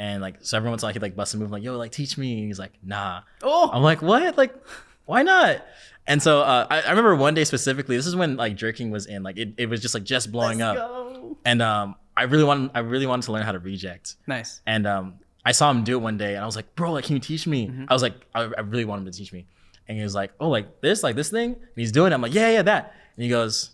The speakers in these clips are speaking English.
And like, so everyone's like, he like busts a move, like, yo, like teach me. And he's like, nah. Oh, I'm like, what? Like, why not? And so I remember one day specifically, this is when like jerking was in, like it was just like just blowing let's up. go. And I really wanted to learn how to reject. Nice. And I saw him do it one day and I was like, bro, like, can you teach me? Mm-hmm. I was like, I really want him to teach me. And he was like, oh, like this thing? And he's doing it. I'm like, yeah, that. And he goes,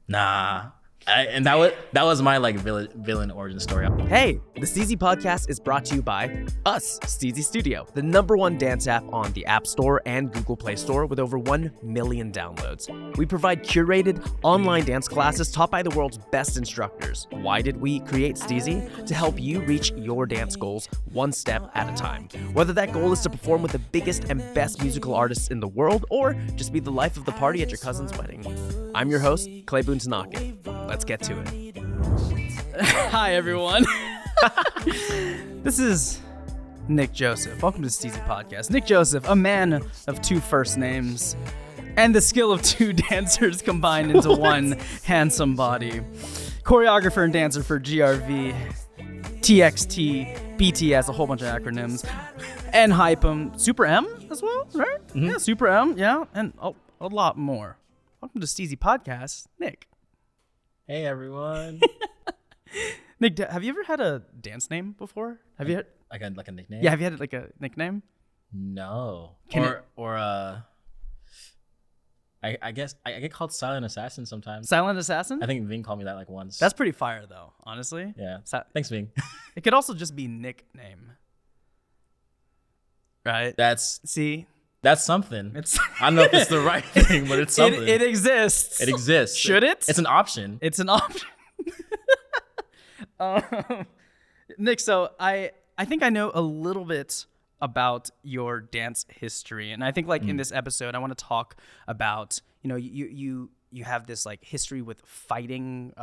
nah. And that was my like villain origin story. Hey, the Steezy podcast is brought to you by us, Steezy Studio, the #1 dance app on the App Store and Google Play Store with over 1 million downloads. We provide curated online dance classes taught by the world's best instructors. Why did we create Steezy? To help you reach your dance goals one step at a time. Whether that goal is to perform with the biggest and best musical artists in the world or just be the life of the party at your cousin's wedding. I'm your host, Clay Boone Tanaka. Let's get to it. Hi, everyone. This is Nick Joseph. Welcome to the Steezy Podcast. Nick Joseph, a man of 2 first names and the skill of 2 dancers combined into one handsome body. Choreographer and dancer for GRV, TXT, BTS, a whole bunch of acronyms, Enhypen, Super M as well, right? Mm-hmm. Yeah, Super M, yeah, and a lot more. Welcome to Steezy Podcast, Nick. Hey, everyone. Nick, have you ever had a dance name before? Have you had like a nickname? Yeah, have you had like a nickname? No. I guess I get called Silent Assassin sometimes. Silent Assassin? I think Ving called me that like once. That's pretty fire though, honestly. Yeah. Thanks, Ving. It could also just be nickname. Right? That's something. I don't know if it's the right thing, but it's something. It exists. It exists. Should it? It's an option. It's an option. Nick, so I think I know a little bit about your dance history, and I think like in this episode, I want to talk about you have this like history with fighting,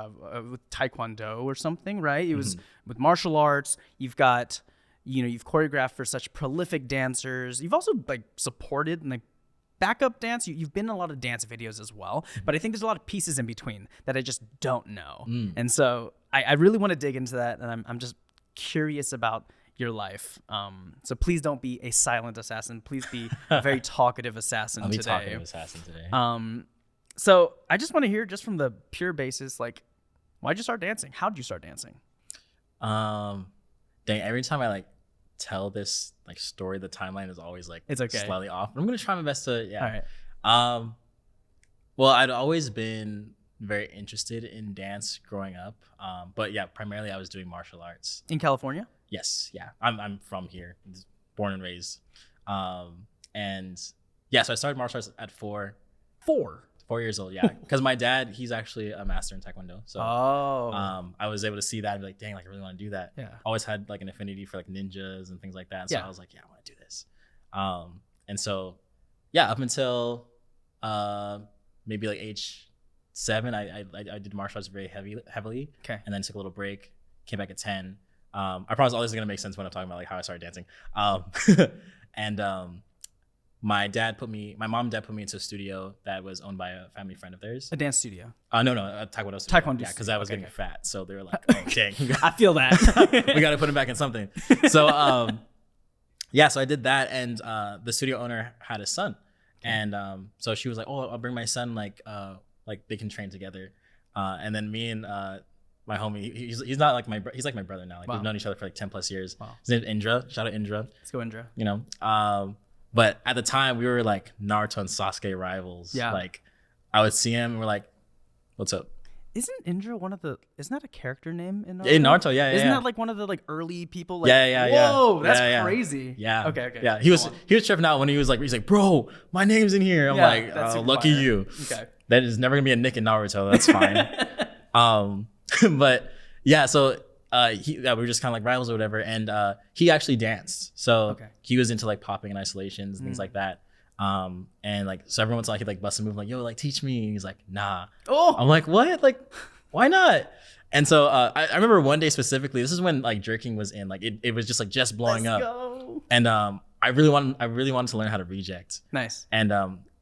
with Taekwondo or something, right? It was with martial arts. You've got. You've choreographed for such prolific dancers. You've also like supported and like backup dance. You've been in a lot of dance videos as well, but I think there's a lot of pieces in between that I just don't know. And so I really want to dig into that, and I'm just curious about your life. So please don't be a silent assassin. Please be a very talkative assassin today. I'll be talkative assassin today. So I just want to hear just from the pure basis, like, why'd you start dancing? How'd you start dancing? Dang, every time I like tell this like story, the timeline is always like it's okay. Slightly off. I'm gonna try my best to All right. Well, I'd always been very interested in dance growing up. But yeah, primarily I was doing martial arts. In California? Yes, yeah. I'm from here, born and raised. And yeah, so I started martial arts at 4 years old, yeah. Because my dad, he's actually a master in Taekwondo. So I was able to see that and be like, dang, like I really want to do that. Yeah. Always had like an affinity for like ninjas and things like that. So I was like, yeah, I want to do this. And so yeah, up until maybe like age 7, I did martial arts very heavily. Okay. And then took a little break, came back at 10. I promise all this is gonna make sense when I'm talking about like how I started dancing. My mom and dad put me into a studio that was owned by a family friend of theirs. A dance studio? No, a Taekwondo studio. Taekwondo. Yeah, because I was getting fat. So they were like, oh, dang. I feel that. We got to put him back in something. So, yeah, so I did that. And the studio owner had a son. And so she was like, oh, I'll bring my son, like they can train together. And then me and my homie, he's not like he's like my brother now. Like we've known each other for like 10 plus years. Wow. His name's Indra. Shout out Indra. Let's go Indra. But at the time, we were like Naruto and Sasuke rivals. Yeah. Like, I would see him and we're like, what's up? Isn't Indra isn't that a character name in Naruto? In Naruto, yeah. Isn't that like one of the like early people? Like, yeah. Whoa, that's crazy. Yeah. Okay. Yeah, he was tripping out when he's like, bro, my name's in here. I'm like, oh, lucky you. Okay. That is never gonna be a Nick in Naruto. That's fine. But yeah, so we were just kind of like rivals or whatever, and he actually danced, so he was into like popping and isolations and things like that. And like so everyone's like he like busts a move like, yo, like teach me, and he's like, nah. I'm like, what? Like, why not? And so I remember one day specifically, this is when like jerking was in, like it was just like just blowing up. And I really wanted to learn how to reject. Nice. And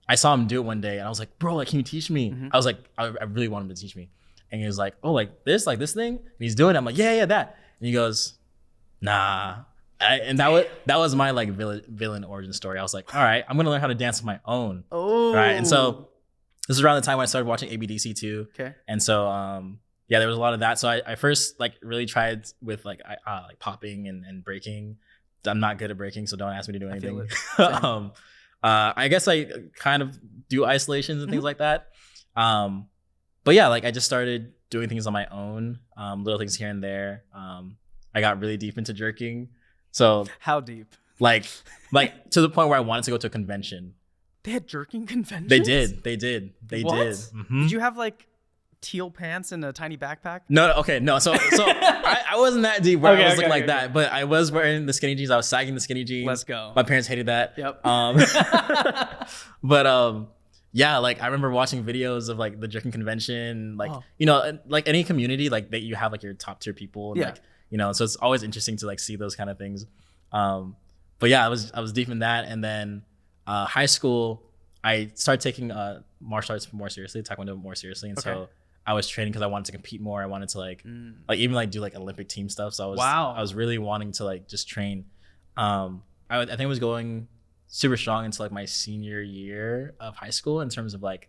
I saw him do it one day, and I was like, bro, like can you teach me? I was like, I really want him to teach me. And he was like, oh, like this thing? And he's doing it. I'm like, yeah, that. And he goes, Nah. That was my like villain origin story. I was like, all right, I'm gonna learn how to dance on my own. Oh. Right. And so this is around the time when I started watching ABDC too. Okay. And so yeah, there was a lot of that. So I first like really tried with like popping and breaking. I'm not good at breaking, so don't ask me to do anything. I guess I kind of do isolations and things like that. But yeah, like I just started doing things on my own, little things here and there. I got really deep into jerking. So how deep? Like to the point where I wanted to go to a convention. They had jerking conventions? They did. What? Did. Mm-hmm. Did you have like teal pants and a tiny backpack? No, okay, no. So I wasn't that deep where I was looking like that, but I was wearing the skinny jeans. I was sagging the skinny jeans. Let's go. My parents hated that. Yep. But yeah, like I remember watching videos of like the jerking convention, like you know, like any community, like that you have like your top tier people, and, like you know, so it's always interesting to like see those kind of things. But yeah, I was deep in that, and then high school, I started taking martial arts more seriously, Taekwondo more seriously, and so I was training because I wanted to compete more. I wanted to like even like do like Olympic team stuff. So I was really wanting to like just train. I think I was going super strong into like my senior year of high school in terms of like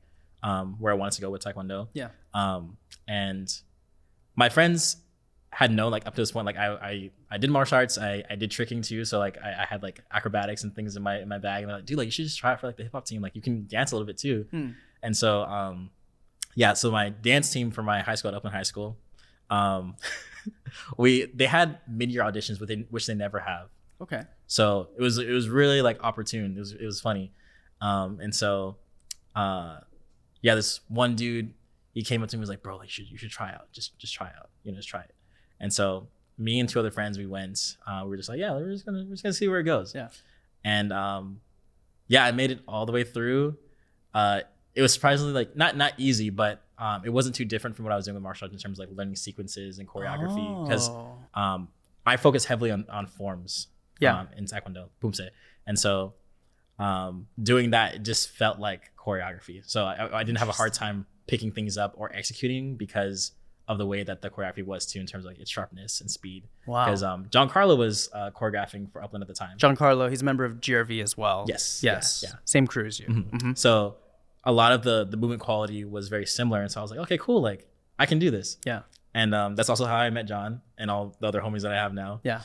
where I wanted to go with Taekwondo. Yeah. And my friends had known like up to this point, like I did martial arts, I did tricking too. So like I had like acrobatics and things in my bag, and they're like, dude, like you should just try it for like the hip hop team. Like you can dance a little bit too. And so yeah, so my dance team for my high school at Upland High School, they had mid-year auditions which they never have. Okay. So it was really like opportune. It was funny. And so yeah, this one dude, he came up to me and was like, bro, like you should try out. Just try out. You know, just try it. And so me and two other friends, we went. We were just like, yeah, we're just gonna see where it goes. Yeah. And yeah, I made it all the way through. It was surprisingly like not easy, but it wasn't too different from what I was doing with martial arts in terms of like learning sequences and choreography, because I focus heavily on forms. Yeah. In Taekwondo, Pumse. And so doing that, it just felt like choreography. So I didn't have a hard time picking things up or executing because of the way that the choreography was too, in terms of like its sharpness and speed. Wow. Because Giancarlo was choreographing for Upland at the time. Giancarlo, he's a member of GRV as well. Yes. Yeah. Same crew as you. Mm-hmm. So a lot of the movement quality was very similar. And so I was like, okay, cool. Like I can do this. Yeah. And that's also how I met John and all the other homies that I have now. Yeah.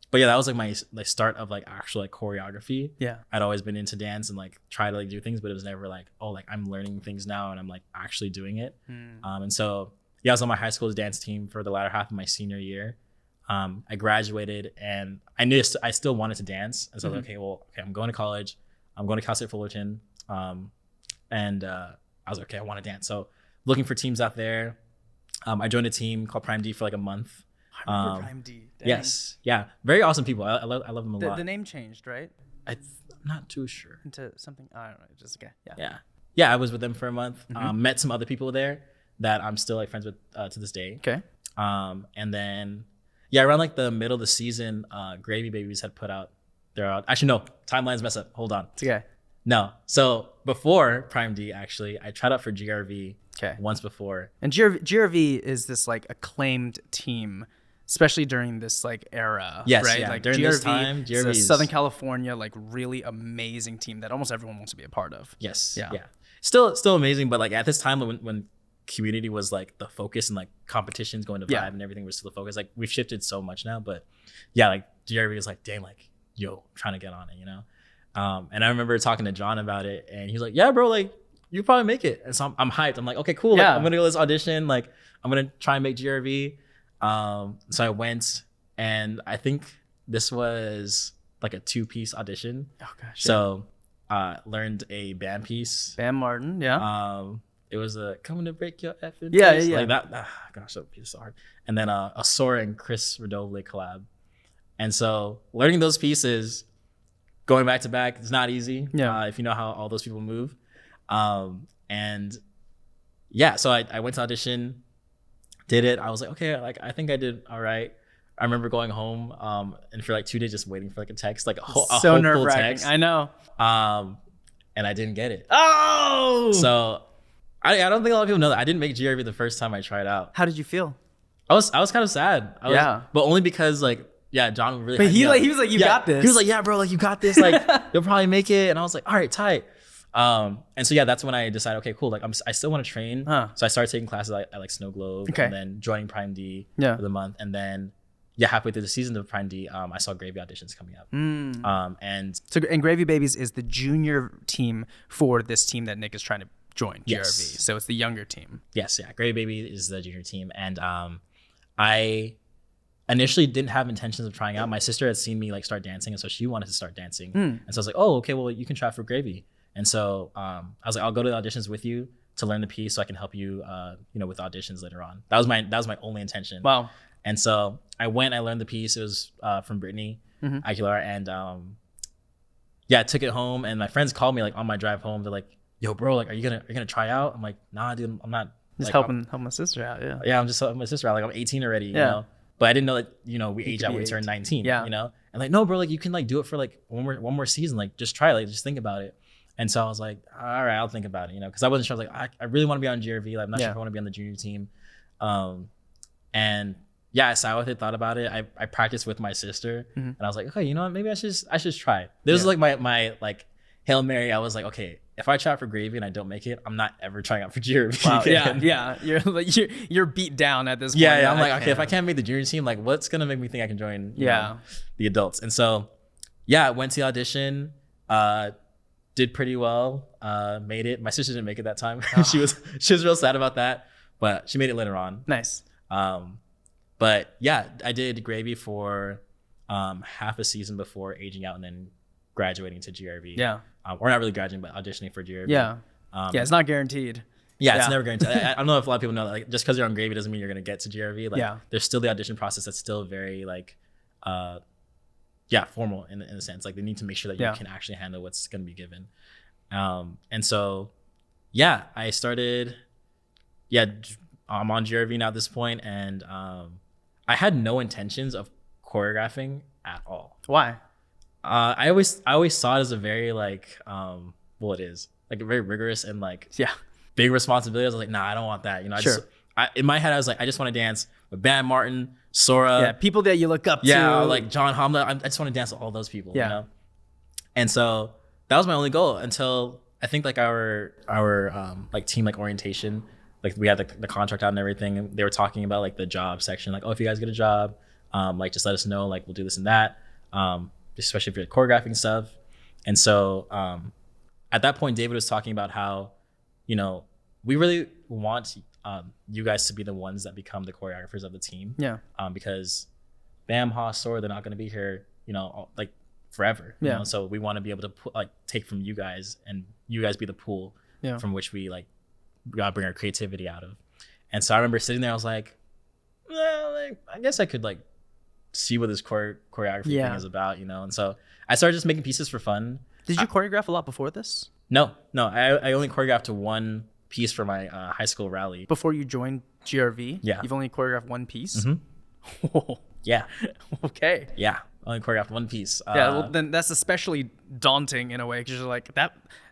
But yeah, that was like my start of like actual like choreography. Yeah. I'd always been into dance and like try to like do things, but it was never like, oh, like I'm learning things now and I'm like actually doing it. And so yeah, I was on my high school's dance team for the latter half of my senior year. I graduated and I knew I still wanted to dance. And so I was like, okay, I'm going to college. I'm going to Cal State Fullerton. And I was like, okay, I want to dance. So looking for teams out there. I joined a team called Prime D for like a month. I remember Prime D. Dang. Yes. Yeah. Very awesome people. I love them a lot. The name changed, right? I'm not too sure. Into something, I don't know. Just okay. Yeah. I was with them for a month. Met some other people there that I'm still like friends with to this day. Okay. And then yeah, around like the middle of the season, Gravy Babies had put out actually no, timelines mess up. Hold on. It's okay. No. So before Prime D, actually, I tried out for GRV once before. And GRV is this like acclaimed team, especially during this like era. Yes, right? yeah. Like During this time, GRV is a Southern California like really amazing team that almost everyone wants to be a part of. Yes. Yeah. Still amazing, but like at this time when community was like the focus and like competitions going to Vibe and everything was still the focus. Like we've shifted so much now, but yeah, like GRV is like, dang, like yo, I'm trying to get on it, you know. And I remember talking to John about it, and he's like, yeah, bro, like you probably make it. And so I'm hyped. I'm like, okay, cool. Like, I'm gonna go to this audition. Like I'm gonna try and make GRV. So I went, and I think this was like a 2-piece audition. Oh gosh. So learned a band piece. Bam Martin, yeah. It was a coming to break your effing yeah. Like that. Gosh, that piece is so hard. And then a Sora and Chris Redoble collab. And so learning those pieces, going back to back, it's not easy. Yeah. If you know how all those people move. And yeah, so I went to audition, did it. I was like, okay, like I think I did all right. I remember going home and for like 2 days just waiting for like a text, like a hopeful text. I know. And I didn't get it. Oh! So I don't think a lot of people know that I didn't make GRV the first time I tried out. How did you feel? I was kind of sad. But only because like, yeah, John really. But he was like, you got this. He was like, yeah, bro, like you got this. Like you'll probably make it. And I was like, all right, tight. And so yeah, that's when I decided, okay, cool. Like I still want to train. So I started taking classes at like Snow Globe, and then joining Prime D for the month, and then halfway through the season of Prime D, I saw Gravy auditions coming up. And Gravy Babies is the junior team for this team that Nick is trying to join, GRV. So it's the younger team. Yes, yeah. Gravy Baby is the junior team, and I initially didn't have intentions of trying out. My sister had seen me like start dancing, and so she wanted to start dancing. And so I was like, oh, okay, well you can try for Gravy. And so I was like, I'll go to the auditions with you to learn the piece, so I can help you, with auditions later on. That was my only intention. Wow. And so I went, I learned the piece. It was from Brittany Aguilar, and I took it home. And my friends called me like on my drive home. They're like, "Yo, bro, like, are you gonna try out?" I'm like, "Nah, dude, I'm not." Just helping my sister out. Yeah. Yeah, I'm just helping my sister out. Like I'm 18 already. You know. But I didn't know that we age out when we turn 19. Yeah. You know. And like, no, bro, like you can like do it for like one more season. Like just try it. Like just think about it. And so I was like, all right, I'll think about it. Because I wasn't sure. I was like, I really want to be on GRV. Like I'm not sure if I want to be on the junior team. And I sat with it, thought about it. I practiced with my sister, and I was like, okay, you know what? Maybe I should try it. This was like my like Hail Mary. I was like, okay, if I try out for Gravy and I don't make it, I'm not ever trying out for GRV. Wow. Again. Yeah. You're like you're beat down at this point. Yeah. I'm like, okay, if I can't make the junior team, like, what's gonna make me think I can join? The adults. And so, I went to the audition. Did pretty well. Made it. My sister didn't make it that time. She was real sad about that, but she made it later on. Nice. But I did Gravy for half a season before aging out and then graduating to GRV. Yeah. Or not really graduating, but auditioning for GRV. Yeah. It's not guaranteed. Yeah, it's never guaranteed. I don't know if a lot of people know that, like, just because you're on Gravy doesn't mean you're gonna get to GRV. Like, there's still the audition process that's still very like, formal in a sense. Like they need to make sure that you can actually handle what's gonna be given. And so, I started. I'm on GRV now at this point, and I had no intentions of choreographing at all. Why? I always saw it as a very like it is like a very rigorous and like big responsibility. I was like, nah, I don't want that. In my head I was like, I just want to dance with Bam Martin, Sora, people that you look up to, like John Hamlet. I just want to dance with all those people. And so that was my only goal until I think like our like team like orientation. Like we had the contract out and everything, and they were talking about like the job section, like, oh, if you guys get a job, like just let us know, like we'll do this and that, especially if you're choreographing stuff. And so at that point, David was talking about how, we really want you guys to be the ones that become the choreographers of the team. Yeah. Because Bam, Haas, Sora, they're not going to be here, like forever. You know? So we want to be able to take from you guys, and you guys be the pool from which we like gotta bring our creativity out of. And so I remember sitting there, I was like, well, like, I guess I could like see what this choreography thing is about, And so I started just making pieces for fun. Did you choreograph a lot before this? No. I only choreographed to one piece for my high school rally. Before you joined GRV? Yeah. You've only choreographed one piece? Mm-hmm. Yeah. Okay. Yeah. I only choreographed one piece. Well, then that's especially daunting in a way, because you're like,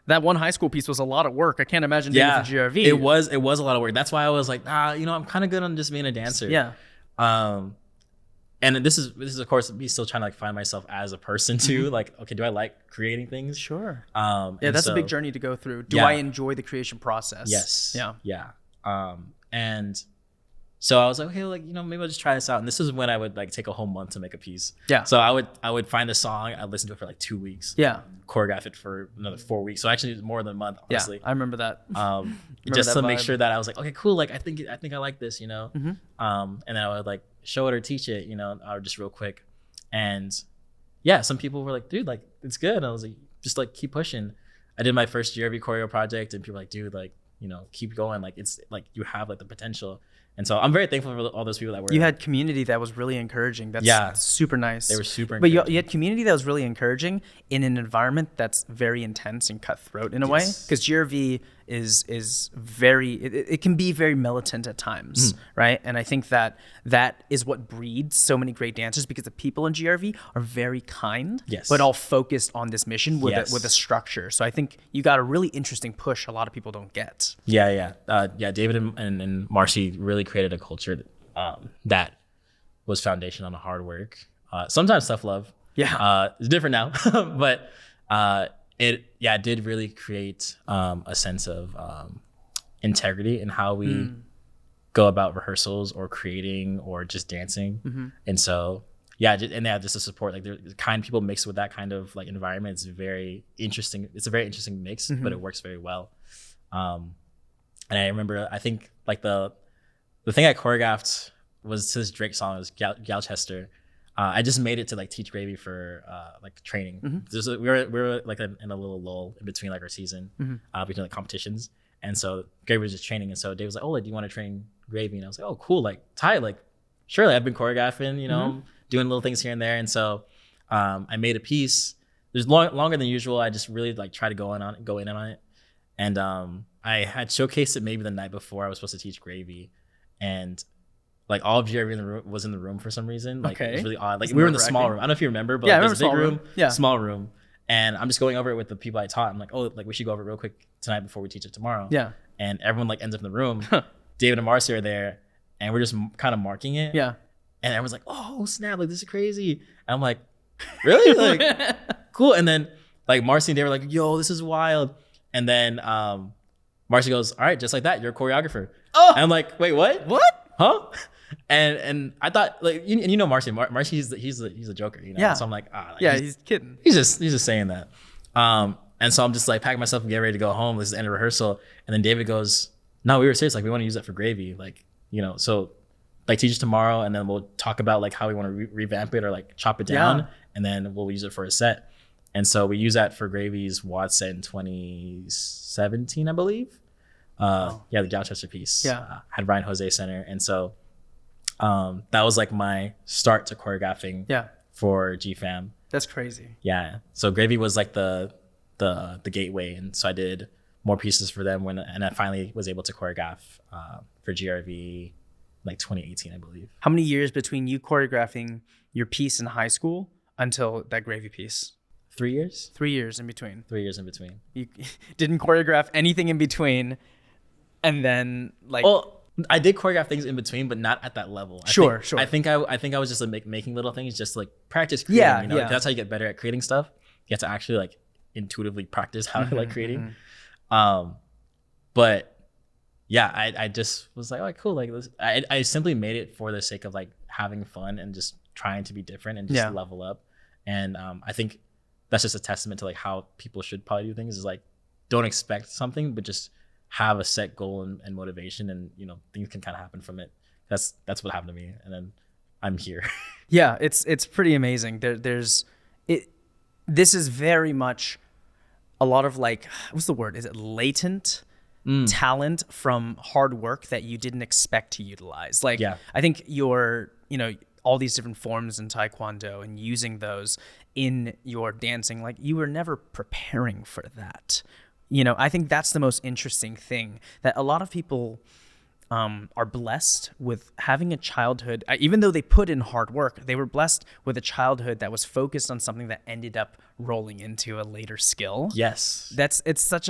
that one high school piece was a lot of work. I can't imagine doing it for GRV. It was a lot of work. That's why I was like, I'm kind of good on just being a dancer. Yeah. And this is of course me still trying to like find myself as a person too. Like, okay, do I like creating things? Sure. That's a big journey to go through. Do I enjoy the creation process? Yes. Yeah. And so I was like, okay, like, maybe I'll just try this out. And this is when I would like take a whole month to make a piece. Yeah. So I would find a song, I'd listen to it for like 2 weeks. Yeah. Choreograph it for another 4 weeks. So actually it was more than a month, honestly. Yeah, I remember that. Just to make sure that I was like, okay, cool. Like I think I like this, Mm-hmm. And then I would like show it or teach it, or just real quick. And some people were like, dude, like it's good. And I was like, just like keep pushing. I did my first GRV choreo project, and people were like, dude, like, keep going. Like it's like you have like the potential. And so I'm very thankful for all those people that were. You had community that was really encouraging. That's super nice. They were super encouraging. But you had community that was really encouraging in an environment that's very intense and cutthroat in a way. Because GRV is very, it can be very militant at times, right? And I think that is what breeds so many great dancers, because the people in GRV are very kind, but all focused on this mission with a structure. So I think you got a really interesting push a lot of people don't get. Yeah. David and Marcy really created a culture that was foundation on the hard work. Sometimes tough love. Yeah. It's different now, but it did really create a sense of integrity in how we go about rehearsals or creating or just dancing. And so just the support, like the kind people mixed with that kind of like environment is very interesting. It's a very interesting mix, but it works very well. And I remember, I think like the thing I choreographed was to this Drake song. It was Galchester. I just made it to like teach Gravy for like training. We were like in a little lull in between like our season, between like competitions. And so Gravy was just training. And so Dave was like, oh, like, do you want to train Gravy? And I was like, oh, cool. Like Ty, like, surely I've been choreographing, you know, doing little things here and there. And so I made a piece. There's longer than usual. I just really like try to go in on it. And I had showcased it maybe the night before I was supposed to teach Gravy. And like all of GRV was in the room for some reason. Like it was really odd. Like we were in the small room. I don't know if you remember, but there's a big room, small room. And I'm just going over it with the people I taught. I'm like, oh, like we should go over it real quick tonight before we teach it tomorrow. Yeah. And everyone like ends up in the room. David and Marcy are there, and we're just kind of marking it. Yeah. And everyone's like, oh snap, like this is crazy. And I'm like, really? Like cool. And then like Marcy and David were like, yo, this is wild. And then Marcy goes, all right, just like that, you're a choreographer. Oh. And I'm like, wait, what? What? Huh? And I thought like you know Marcy he's a joker, you know. Yeah. So I'm like, he's kidding. He's just saying that. And so I'm just like packing myself and getting ready to go home. This is the end of rehearsal. And then David goes, no, we were serious, like we want to use that for Gravy, like, you know, so like teach us tomorrow and then we'll talk about like how we want to revamp it or like chop it down and then we'll use it for a set. And so we use that for Gravy's Watts set in 2017, I believe. The Galchester piece. Had Ryan Jose Center. And so that was like my start to choreographing for GFAM. That's crazy. Yeah. So Gravy was like the gateway. And so I did more pieces for them and I finally was able to choreograph for GRV like 2018, I believe. How many years between you choreographing your piece in high school until that Gravy piece? 3 years? 3 years in between. 3 years in between. You didn't choreograph anything in between, and then like. Well, I did choreograph things in between, but not at that level. Sure. I think I was just like making little things, just like practice creating. You know? Like, that's how you get better at creating stuff. You have to actually like intuitively practice how to like creating. But yeah, I just was like, oh, cool. Like this. I simply made it for the sake of like having fun and just trying to be different and just level up. And I think that's just a testament to like how people should probably do things, is like don't expect something, but just have a set goal and motivation, and you know things can kind of happen from it. That's what happened to me, and then I'm here. Yeah, it's pretty amazing. This is very much a lot of like, what's the word? Is it latent talent from hard work that you didn't expect to utilize? Like, I think all these different forms in Taekwondo and using those in your dancing, like you were never preparing for that. You know, I think that's the most interesting thing, that a lot of people are blessed with having a childhood, even though they put in hard work, they were blessed with a childhood that was focused on something that ended up rolling into a later skill. Yes. It's such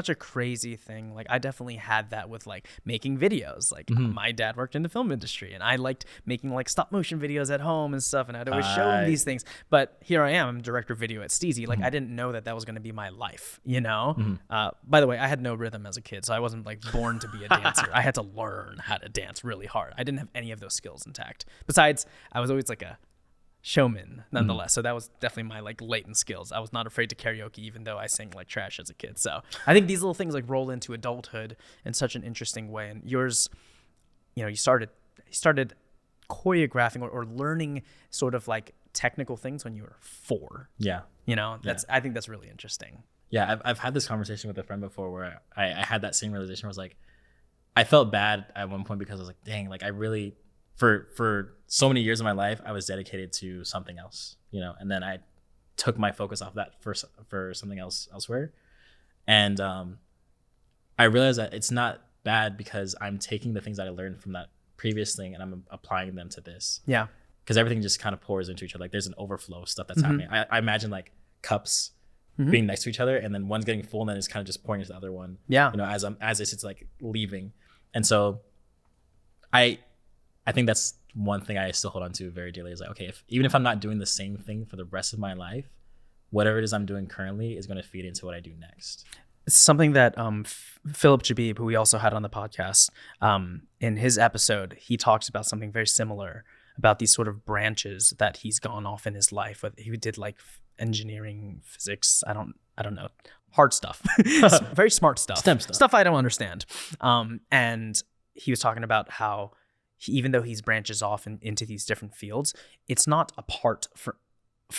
a crazy thing. Like I definitely had that with like making videos. Like my dad worked in the film industry and I liked making like stop motion videos at home and stuff, and I'd always show him these things. But here I am, I'm director of video at Steezy. Like I didn't know that was going to be my life, you know? By the way, I had no rhythm as a kid, so I wasn't like born to be a dancer. I had to learn how to dance really hard. I didn't have any of those skills intact. Besides, I was always like a showman nonetheless. So that was definitely my like latent skills. I was not afraid to karaoke, even though I sang like trash as a kid. So I think these little things like roll into adulthood in such an interesting way. And yours, you know, you started choreographing or learning sort of like technical things when you were 4. Yeah. You know, I think that's really interesting. Yeah. I've had this conversation with a friend before where I had that same realization where I was like, I felt bad at one point because I was like, dang, like I really, for so many years of my life, I was dedicated to something else, you know, and then I took my focus off that for something else elsewhere. And I realized that it's not bad because I'm taking the things that I learned from that previous thing and I'm applying them to this. Yeah. Because everything just kind of pours into each other. Like there's an overflow of stuff that's happening. I imagine like cups being next to each other, and then one's getting full and then it's kind of just pouring into the other one. Yeah. You know, as it's like leaving. And so I I think that's one thing I still hold on to very dearly is like, okay, even if I'm not doing the same thing for the rest of my life, whatever it is I'm doing currently is going to feed into what I do next. It's something that Philip Jabib, who we also had on the podcast, in his episode, he talks about something very similar about these sort of branches that he's gone off in his life. He did like engineering, physics, I don't know, hard stuff, very smart stuff, STEM stuff I don't understand. And he was talking about how even though he's branches off into these different fields, it's not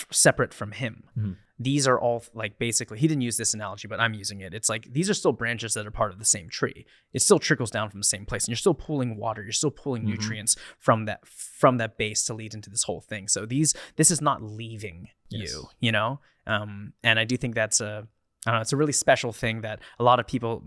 separate from him. Mm-hmm. These are all like, basically, he didn't use this analogy, but I'm using it. It's like, these are still branches that are part of the same tree. It still trickles down from the same place, and you're still pulling water. You're still pulling nutrients from that base to lead into this whole thing. So this is not leaving you, you know? And I do think that's it's a really special thing that a lot of people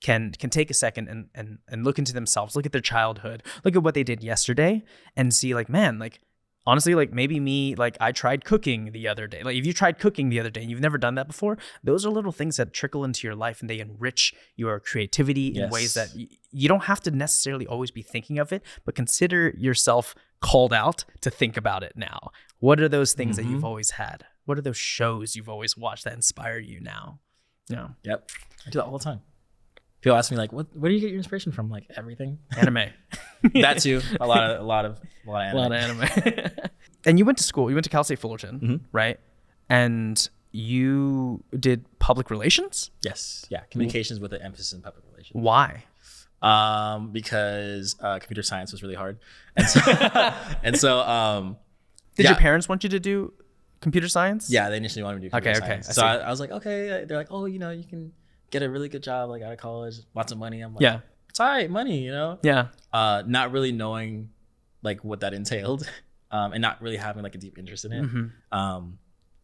can take a second and look into themselves, look at their childhood, look at what they did yesterday, and see like, man, like, honestly, like maybe me, like I tried cooking the other day. Like if you tried cooking the other day and you've never done that before, those are little things that trickle into your life and they enrich your creativity in ways that you don't have to necessarily always be thinking of it, but consider yourself called out to think about it now. What are those things that you've always had? What are those shows you've always watched that inspire you now? Yeah. Yep. I do that all the time. People ask me like, what do you get your inspiration from? Like everything. Anime. That too. A lot of anime. And you went to school. You went to Cal State Fullerton, right? And you did public relations? Yes. Yeah. Communications with an emphasis in public relations. Why? Because computer science was really hard, and so did your parents want you to do computer science? Yeah, they initially wanted me to do computer science. Okay. So I was like, okay. They're like, oh, you know, you can get a really good job like out of college, lots of money. I'm like, it's all right, money, you know? Yeah. Not really knowing like what that entailed, and not really having like a deep interest in it.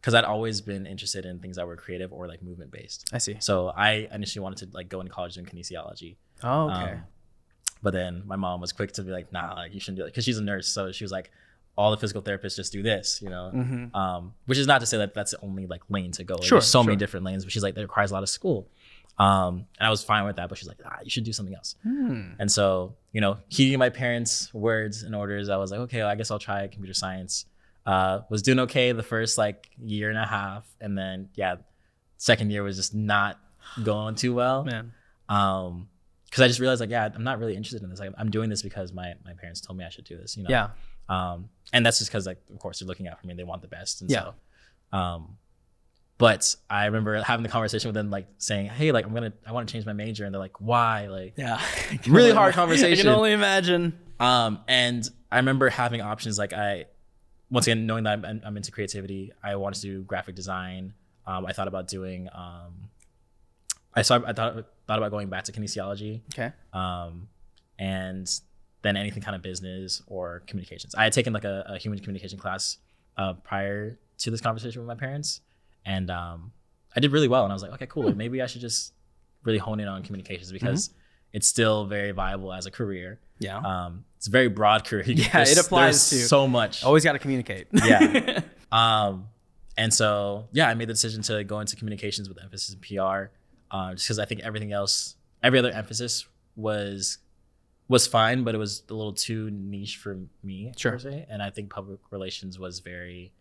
Because I'd always been interested in things that were creative or like movement based. I see. So I initially wanted to like go into college doing kinesiology. Oh, okay. But then my mom was quick to be like, nah, like you shouldn't do it, because she's a nurse. So she was like, all the physical therapists just do this, you know? Which is not to say that that's the only like lane to go. Like, there's so many different lanes, but she's like, that requires a lot of school. And I was fine with that, but she's like, you should do something else. And so, you know, heeding my parents' words and orders, I was like, okay, well, I guess I'll try computer science. Was doing okay the first like year and a half. And then, second year was just not going too well. Man. Because I just realized like, I'm not really interested in this. Like, I'm doing this because my parents told me I should do this, you know? Yeah. And that's just because like, of course, they're looking out for me and they want the best. And so, but I remember having the conversation with them, like saying, hey, like I want to change my major. And they're like, why? Like, really hard conversation. I can only imagine. And I remember having options. Like once again, knowing that I'm into creativity, I wanted to do graphic design. I thought about doing, I thought about going back to kinesiology. Okay. And then anything kind of business or communications. I had taken like a human communication class prior to this conversation with my parents. And I did really well. And I was like, okay, cool. Maybe I should just really hone in on communications, because it's still very viable as a career. Yeah. It's a very broad career. It applies to so much. Always got to communicate. Yeah. And so, I made the decision to go into communications with emphasis in PR, just because I think every other emphasis was fine, but it was a little too niche for me, per se. And I think public relations was very,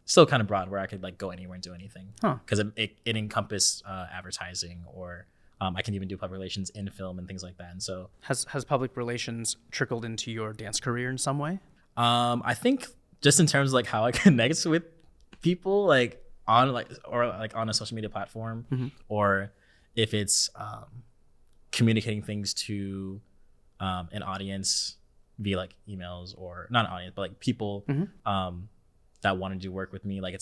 still kind of broad, where I could like go anywhere and do anything, because it encompassed advertising, or I can even do public relations in film and things like that. And so has public relations trickled into your dance career in some way? I think just in terms of like how I connect with people, like on on a social media platform, or if it's communicating things to an audience via like emails, or not an audience, but like people that want to do work with me. Like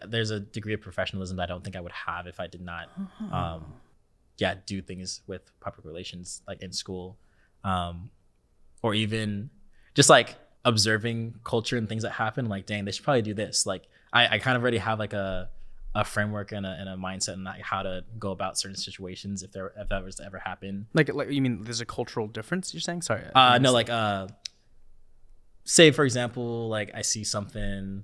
there's a degree of professionalism that I don't think I would have if I did not do things with public relations like in school, or even just like observing culture and things that happen. Like, dang, they should probably do this. Like I kind of already have like a framework and a mindset and like how to go about certain situations if that was to ever happen. Like you mean there's a cultural difference, you're saying? Sorry. No, like say for example, like I see something.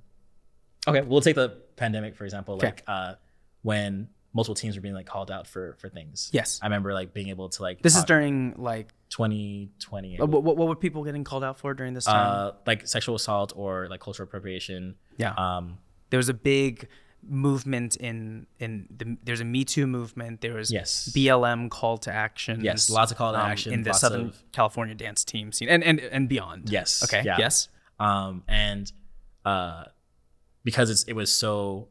Okay, we'll take the pandemic for example. Okay. Like when multiple teams were being like called out for things. Yes. I remember like being able to like. This is during like 2020. What were people getting called out for during this time? Like sexual assault or like cultural appropriation. Yeah. There was a big movement there's a Me Too movement. There was BLM call to action. Yes, lots of call to action in the Southern California dance team scene and beyond. Yes. Okay. Yeah. Yes. And because it was so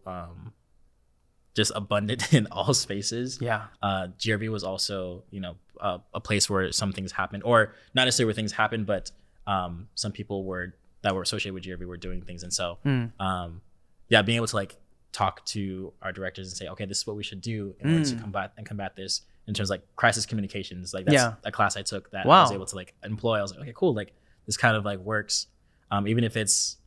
just abundant in all spaces. Yeah. GRV was also, you know, a place where some things happened, or not necessarily where things happened, but some people that were associated with GRV were doing things. And so, being able to like talk to our directors and say, okay, this is what we should do in order to combat this in terms of like crisis communications. Like that's a class I took that I was able to like employ. I was like, okay, cool. Like this kind of like works. Even if it's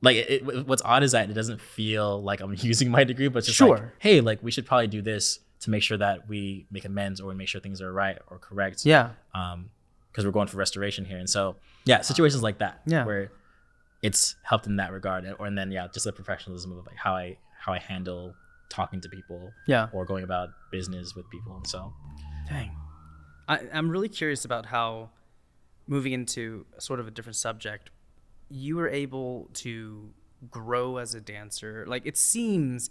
like, what's odd is that it doesn't feel like I'm using my degree, but it's just like, hey, like we should probably do this to make sure that we make amends or we make sure things are right or correct. Yeah. Because we're going for restoration here. And so, situations like that where it's helped in that regard. And then, just the professionalism of like how I handle talking to people or going about business with people. And so, dang. I'm really curious about how, moving into sort of a different subject, you were able to grow as a dancer. Like it seems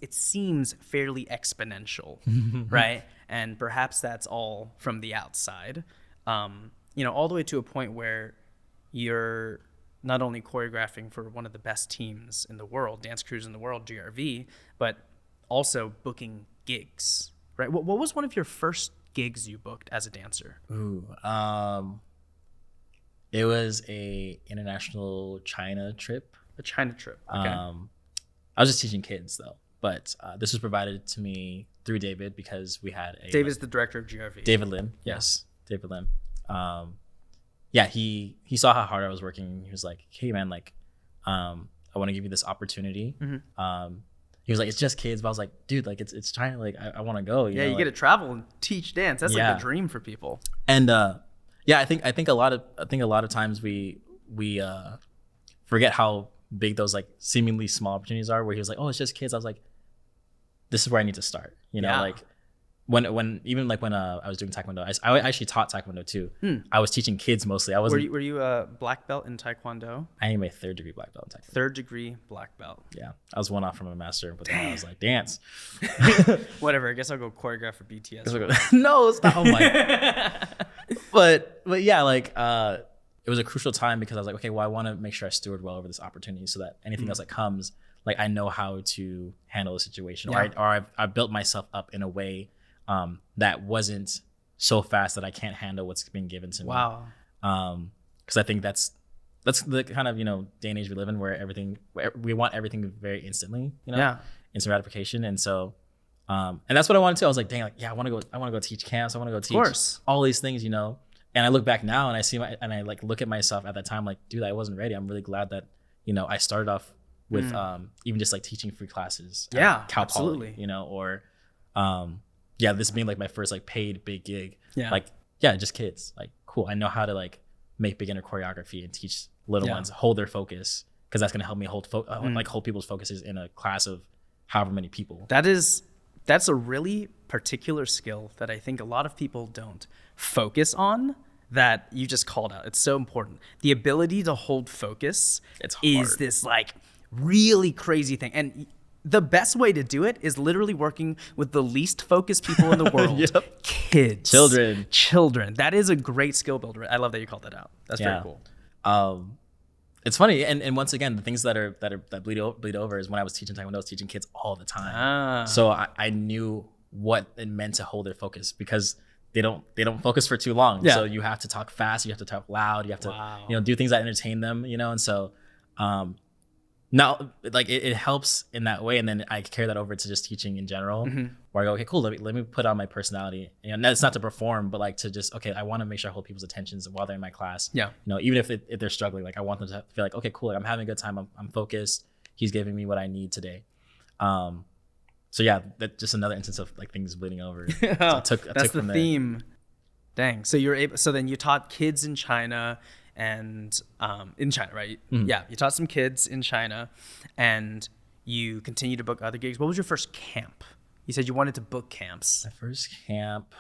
fairly exponential, right? And perhaps that's all from the outside, all the way to a point where you're not only choreographing for one of the best teams in the world, dance crews in the world, GRV, but also booking gigs, right? What was one of your first gigs you booked as a dancer? It was a international China trip. A China trip. Okay. I was just teaching kids though, but this was provided to me through David because we had David's the director of GRV. David Lim. Yes, David Lim. He saw how hard I was working. He was like, "Hey man, like, I want to give you this opportunity." He was like, "It's just kids," but I was like, "Dude, like, it's China. Like, I want to go." You get to travel and teach dance. That's like the dream for people. And I think a lot of times we forget how big those like seemingly small opportunities are. Where he was like, "Oh, it's just kids." I was like, "This is where I need to start." Like when I was doing Taekwondo, I actually taught Taekwondo too. I was teaching kids mostly. I wasn't. Were you a black belt in Taekwondo? I am a 3rd degree black belt in Taekwondo. 3rd degree black belt. Yeah, I was one off from a master, but then I was like, dance. Whatever. I guess I'll go choreograph for BTS. No, it's not. Oh my. But yeah, like it was a crucial time because I was like, okay, well, I want to make sure I steward well over this opportunity so that anything else that comes, like I know how to handle the situation, or I've built myself up in a way that wasn't so fast that I can't handle what's being given to me. Wow. Because I think that's the kind of day and age we live in where we want everything very instantly, instant gratification, and so. And that's what I wanted to. I was like, dang, like, I want to go teach camps. I want to go teach all these things, And I look back now and I see I like look at myself at that time, like, dude, I wasn't ready. I'm really glad that, I started off with even just like teaching free classes. Cal absolutely. Poly, or this being like my first like paid big gig. Just kids. Like, cool. I know how to like make beginner choreography and teach little ones, hold their focus, because that's gonna help me hold people's focuses in a class of however many people. That's a really particular skill that I think a lot of people don't focus on, that you just called out. It's so important. The ability to hold focus is this like really crazy thing. And the best way to do it is literally working with the least focused people in the world. Kids. Children. That is a great skill builder. I love that you called that out. That's very cool. It's funny, and once again, the things that bleed over is when I was teaching Taekwondo, I was teaching kids all the time. So I knew what it meant to hold their focus, because they don't focus for too long. So you have to talk fast, you have to talk loud, you have to do things that entertain them, and so now like it helps in that way, and then I carry that over to just teaching in general, where I go, okay, cool, let me put on my personality, and that's not to perform, but like to just, okay, I want to make sure I hold people's attentions while they're in my class. Even if they're struggling, like I want them to feel like, okay, cool, like I'm having a good time, I'm focused, he's giving me what I need today. So that's just another instance of like things bleeding over. So that's the theme. Dang. So then you taught kids in China, and in China, right? Yeah, you taught some kids in China, and you continue to book other gigs. What was your first camp You said you wanted to book camps. My first camp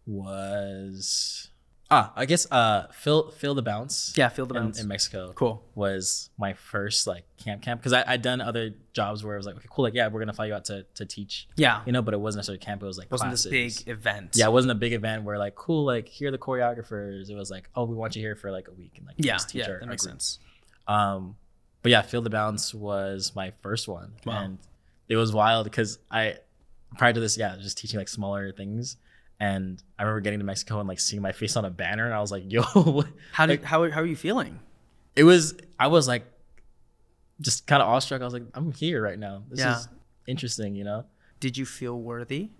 was I guess Feel the Bounce. Yeah, Feel the Bounce in Mexico. Cool. Was my first like camp because I'd done other jobs where it was like, okay, cool, like, yeah, we're gonna fly you out to teach. Yeah. You know, but it wasn't necessarily camp. It was like classes. This big event. Yeah, it wasn't a big event where like, cool, like, here are the choreographers. It was like, oh, we want you here for like a week and like yeah, that makes sense. But yeah, Feel the Bounce was my first one. Wow. And it was wild because prior to this, just teaching like smaller things. And I remember getting to Mexico and like seeing my face on a banner, and I was like, "Yo, how are you feeling?" I was like, just kind of awestruck. I was like, "I'm here right now. This is interesting," you know. Did you feel worthy?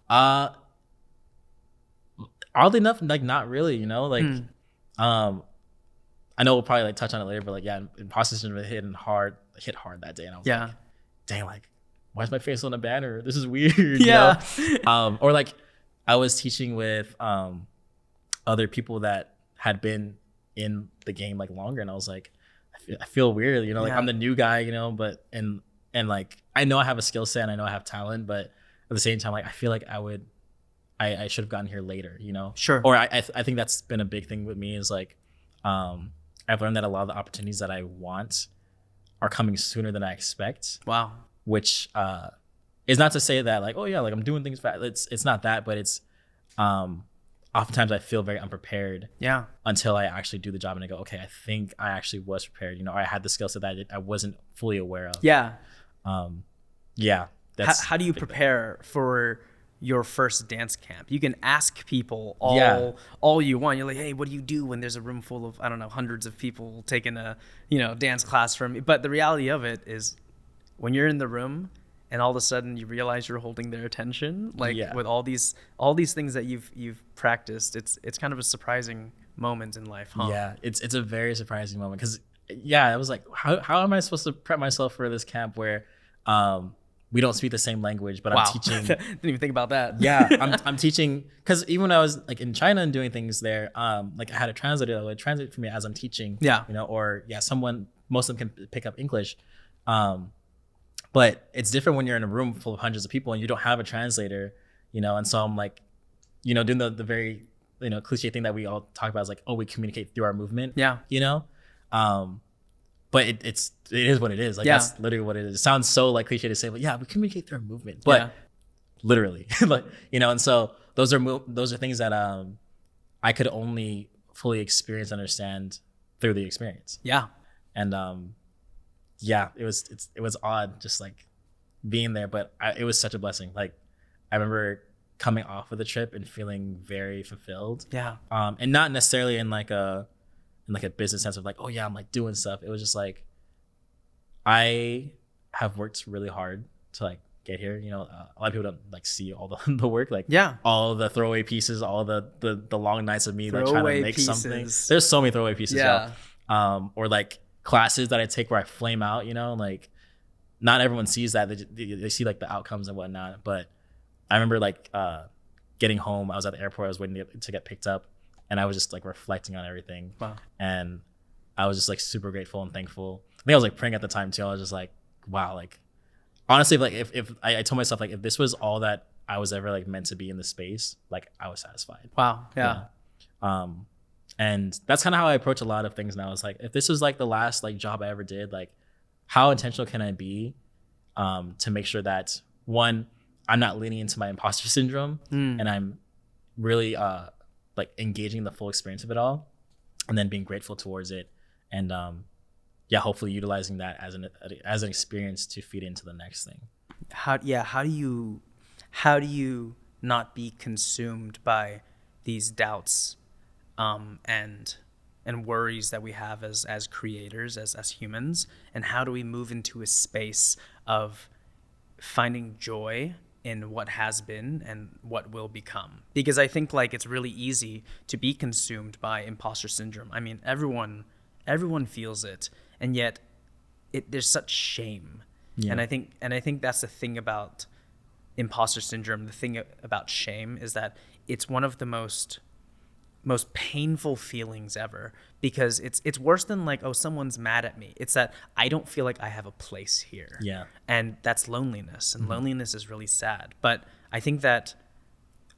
Oddly enough, like not really, you know. Like, I know we'll probably like touch on it later, but like, imposter syndrome hit hard that day, and I was like, "Dang, like, why is my face on a banner? This is weird." Yeah. You know? Or like, I was teaching with other people that had been in the game like longer, and I was like, I feel weird, you know, like I'm the new guy, you know, but and like I know I have a skill set and I know I have talent, but at the same time, like I feel like I should have gotten here later, you know. Sure. Or I think that's been a big thing with me is like I've learned that a lot of the opportunities that I want are coming sooner than I expect. Wow. Which is not to say that like, oh yeah, like I'm doing things fast. It's not that, but it's oftentimes I feel very unprepared. Yeah. Until I actually do the job and I go, okay, I think I actually was prepared. You know, I had the skill set that I wasn't fully aware of. Yeah. Yeah. That's how do you prepare for your first dance camp? You can ask people all you want. You're like, hey, what do you do when there's a room full of, I don't know, hundreds of people taking a, dance class from me? But the reality of it is when you're in the room and all of a sudden you realize you're holding their attention, like with all these things that you've practiced, it's kind of a surprising moment in life, huh? Yeah, it's a very surprising moment because I was like, how am I supposed to prep myself for this camp where we don't speak the same language, but I'm teaching. Didn't even think about that. Yeah, I'm teaching because even when I was like in China and doing things there, like I had a translator that would translate for me as I'm teaching. Yeah, or most of them can pick up English. But it's different when you're in a room full of hundreds of people and you don't have a translator, and so I'm like, doing the very, cliche thing that we all talk about is like, oh, we communicate through our movement. Yeah. But it is what it is. Like that's literally what it is. It sounds so like cliche to say, but we communicate through our movement. But literally, like, and so those are things that I could only fully experience, understand through the experience. Yeah. And it was odd just like being there, but it was such a blessing. Like I remember coming off of the trip and feeling very fulfilled. Yeah. And not necessarily in like a business sense of like, oh yeah, I'm like doing stuff. It was just like I have worked really hard to like get here. A lot of people don't like see all the work, like all the throwaway pieces, all the long nights of me like trying to make something. There's so many throwaway pieces. Or like classes that I take where I flame out, like not everyone sees that. They see like the outcomes and whatnot. But I remember like getting home, I was at the airport, I was waiting to get picked up, and I was just like reflecting on everything. Wow. And I was just like super grateful and thankful. I think I was like praying at the time too. I was just like, wow, like honestly, like if I told myself like if this was all that I was ever like meant to be in this space, like I was satisfied. Wow. Yeah. And that's kind of how I approach a lot of things now. It's like, if this was like the last like job I ever did, like how intentional can I be to make sure that one, I'm not leaning into my imposter syndrome and I'm really like engaging the full experience of it all, and then being grateful towards it, and hopefully utilizing that as an experience to feed into the next thing. How do you not be consumed by these doubts and worries that we have as creators, as humans, and how do we move into a space of finding joy in what has been and what will become? Because I think like it's really easy to be consumed by imposter syndrome. I mean, everyone feels it, and yet there's such shame. Yeah. And I think that's the thing about imposter syndrome. The thing about shame is that it's one of the most most painful feelings ever, because it's worse than like, oh, someone's mad at me. It's that I don't feel like I have a place here. Yeah. And that's loneliness, and loneliness is really sad. But I think that,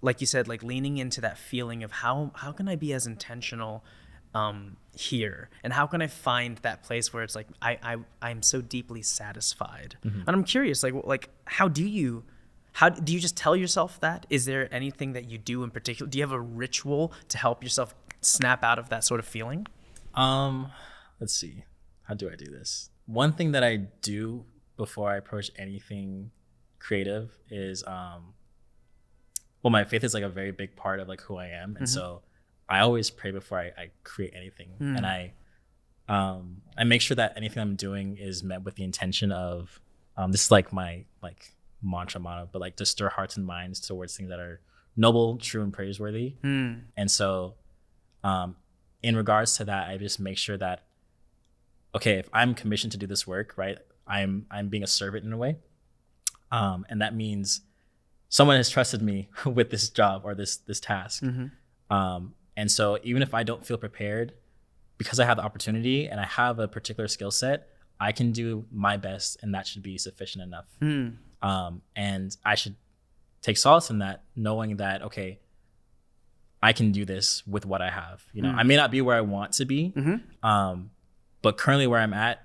like you said, like leaning into that feeling of how can I be as intentional here, and how can I find that place where it's like I'm so deeply satisfied. And I'm curious, like how do you just tell yourself that? Is there anything that you do in particular? Do you have a ritual to help yourself snap out of that sort of feeling? Let's see, how do I do this? One thing that I do before I approach anything creative is well, my faith is like a very big part of like who I am, and so I always pray before I create anything. And I make sure that anything I'm doing is met with the intention of this is like my like mantra motto, but like to stir hearts and minds towards things that are noble, true, and praiseworthy. And so in regards to that, I just make sure that, okay, if I'm commissioned to do this work, right, I'm being a servant in a way, and that means someone has trusted me with this job or this task. And so even if I don't feel prepared, because I have the opportunity and I have a particular skill set, I can do my best, and that should be sufficient enough. And I should take solace in that, knowing that, okay, I can do this with what I have. You know, I may not be where I want to be, but currently where I'm at,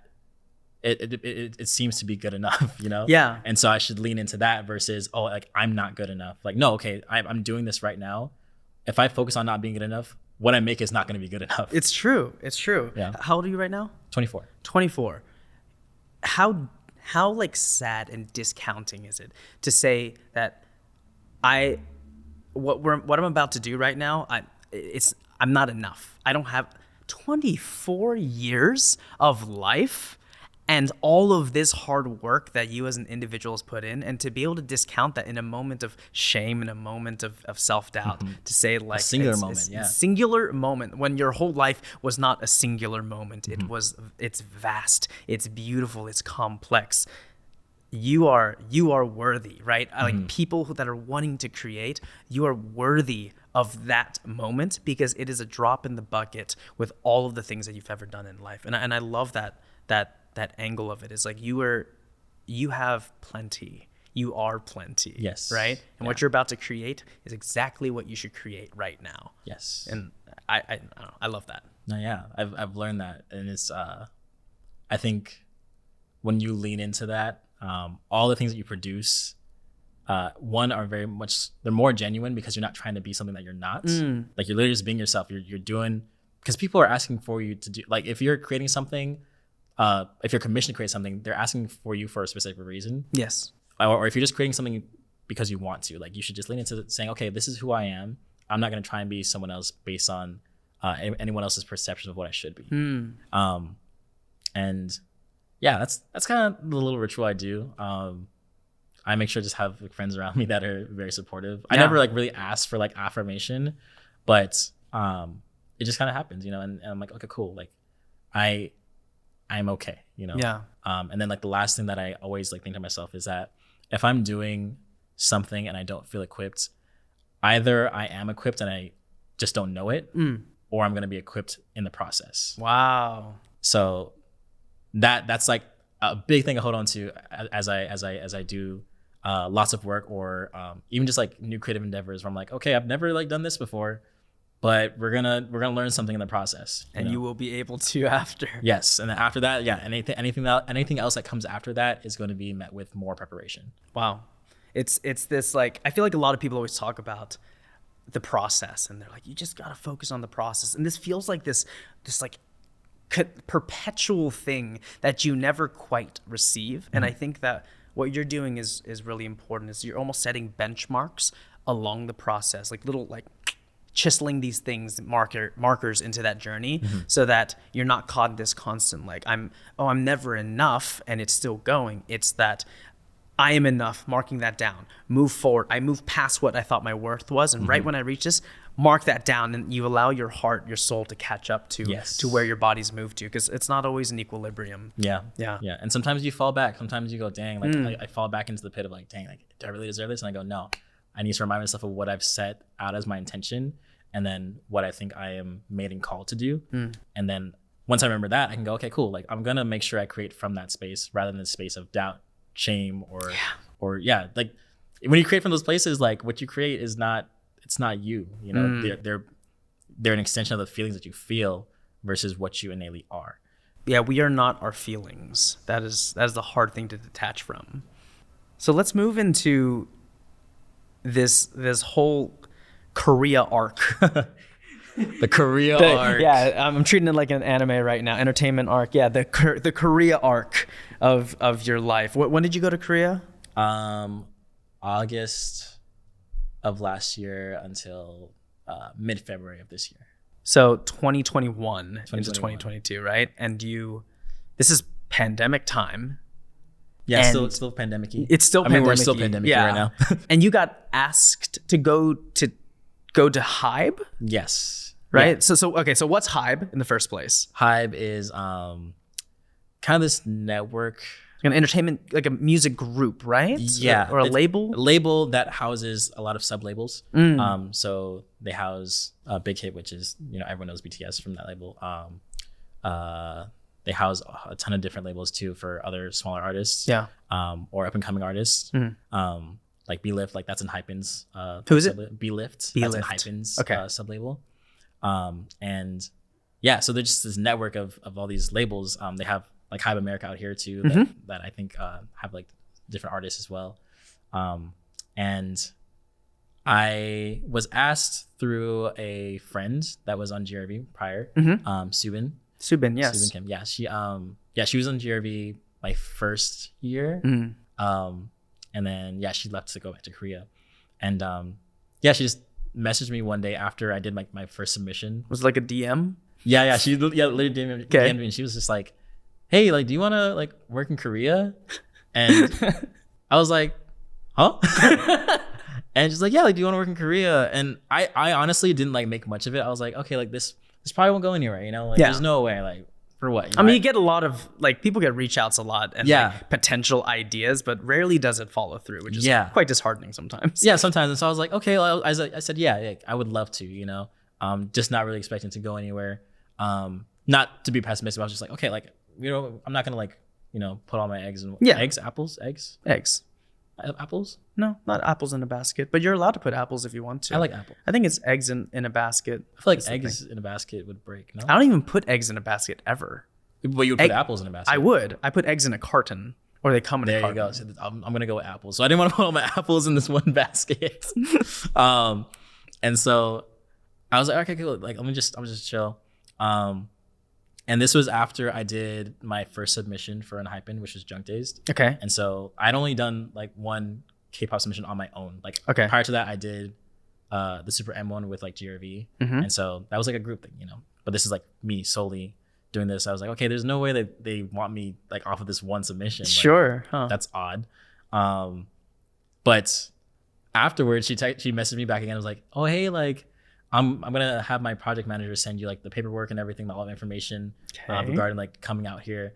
it seems to be good enough, you know? Yeah. And so I should lean into that versus, oh, like I'm not good enough. Like, no, okay, I'm doing this right now. If I focus on not being good enough, what I make is not going to be good enough. It's true. Yeah. How old are you right now? 24. 24. How like sad and discounting is it to say that what I'm about to do right now, I'm not enough. I don't have 24 years of life and all of this hard work that you as an individual has put in, and to be able to discount that in a moment of shame, in a moment of self-doubt, to say like a singular moment, a singular moment when your whole life was not a singular moment. It's vast, it's beautiful, it's complex. You are worthy, right? Like people that are wanting to create, you are worthy of that moment, because it is a drop in the bucket with all of the things that you've ever done in life. And I love that angle of it. Is like you have plenty. You are plenty. Yes. Right? And what you're about to create is exactly what you should create right now. Yes. And I don't know, I love that. No, yeah. I've learned that. And it's I think when you lean into that, all the things that you produce, one are very much, they're more genuine because you're not trying to be something that you're not. Like you're literally just being yourself. You're doing, because people are asking for you to do, like if you're creating something, if you're commissioned to create something, they're asking for you for a specific reason. Yes. Or if you're just creating something because you want to, like you should just lean into saying, okay, this is who I am. I'm not going to try and be someone else based on anyone else's perception of what I should be. And yeah, that's kind of the little ritual I do. I make sure to just have like friends around me that are very supportive. I never like really ask for like affirmation, but it just kind of happens, you know. And I'm like, okay, cool. Like I'm okay, you know? Yeah. And then like the last thing that I always like think to myself is that if I'm doing something and I don't feel equipped, either I am equipped and I just don't know it, or I'm going to be equipped in the process. Wow. So that's like a big thing I hold on to as I do lots of work, or even just like new creative endeavors where I'm like, okay, I've never like done this before, but we're gonna learn something in the process, and you will be able to after. Yes, and then after that, yeah, anything else that comes after that is going to be met with more preparation. Wow, it's this like, I feel like a lot of people always talk about the process, and they're like, you just gotta focus on the process, and this feels like this like perpetual thing that you never quite receive. And I think that what you're doing is really important. Is you're almost setting benchmarks along the process, like little like chiseling these things, markers into that journey, so that you're not caught in this constant like I'm never enough and it's still going. It's that I am enough, marking that down, move forward. I move past what I thought my worth was, and right when I reach this, mark that down, and you allow your heart, your soul to catch up to where your body's moved to, because it's not always in equilibrium. Yeah. And sometimes you fall back. Sometimes you go, dang, like I fall back into the pit of like, dang, like, do I really deserve this? And I go, no, I need to remind myself of what I've set out as my intention, and then what I think I am made and called to do. And then once I remember that, I can go, okay, cool. Like I'm gonna make sure I create from that space rather than the space of doubt, shame, or like when you create from those places, like what you create is not, it's not you. You know, they're an extension of the feelings that you feel versus what you innately are. Yeah, we are not our feelings. That is the hard thing to detach from. So let's move into this whole Korea arc. The Korea arc. Yeah, I'm treating it like an anime right now. Entertainment arc. Yeah, the Korea arc of your life. When did you go to Korea? August of last year until mid-February of this year. So 2021 into 2022, right? And this is pandemic time. Yeah, still pandemic-y. It's still pandemic-y. We're still pandemic-y right now. And you got asked to go to Hybe? Yes. Right? Yeah. So what's Hybe in the first place? Hybe is kind of this network, an entertainment, like a music group, right? Yeah. Or a label? A label that houses a lot of sub-labels. So they house Big Hit, which is, everyone knows BTS from that label. They house a ton of different labels too for other smaller artists. Yeah. Or up-and-coming artists. Like B-Lift, like that's Enhypen's. Who is it? B-Lift. B-Lift. That's Enhypen's sub-label. And yeah, so there's just this network of all these labels. They have like Hybe America out here too, that I think have like different artists as well. And I was asked through a friend that was on GRV prior, Subin, yes. Subin Kim. Yeah, she was on GRV my first year. And then she left to go back to Korea. And she just messaged me one day after I did my first submission. Was it like a DM? Yeah, she literally DM'd me, and she was just like, hey, like, do you want to like work in Korea? And I was like, huh? And she's like, yeah, like, do you want to work in Korea? And I honestly didn't like make much of it. I was like, okay, like this probably won't go anywhere, Like, there's no way, like, for what? I mean, you get a lot of like people get reach outs a lot and like, potential ideas, but rarely does it follow through, which is quite disheartening sometimes. Yeah, sometimes. And so I was like, okay, well, I said, yeah, I would love to, just not really expecting to go anywhere. Not to be pessimistic, I was just like, okay, like, I'm not gonna like, put all my eggs in eggs. Apples? No, not apples in a basket, but you're allowed to put apples if you want to. I like apple. I think it's eggs in a basket. I feel like eggs in a basket would break. No, I don't even put eggs in a basket ever. But you would put apples in a basket. I would. I put eggs in a carton, or they come in a carton. There you go. So I'm gonna go with apples. So I didn't want to put all my apples in this one basket. And so I was like, okay, cool. Like, I'm just chill. And this was after I did my first submission for Enhypen, which was Junk Dazed. Okay. And so I'd only done like one K-pop submission on my own. Like prior to that, I did the Super M one with like GRV. And so that was like a group thing, But this is like me solely doing this. I was like, okay, there's no way that they want me like off of this one submission. Like, sure. That's odd. But afterwards, she messaged me back again. I was like, oh, hey, like, I'm gonna have my project manager send you like the paperwork and everything, all the information regarding like coming out here.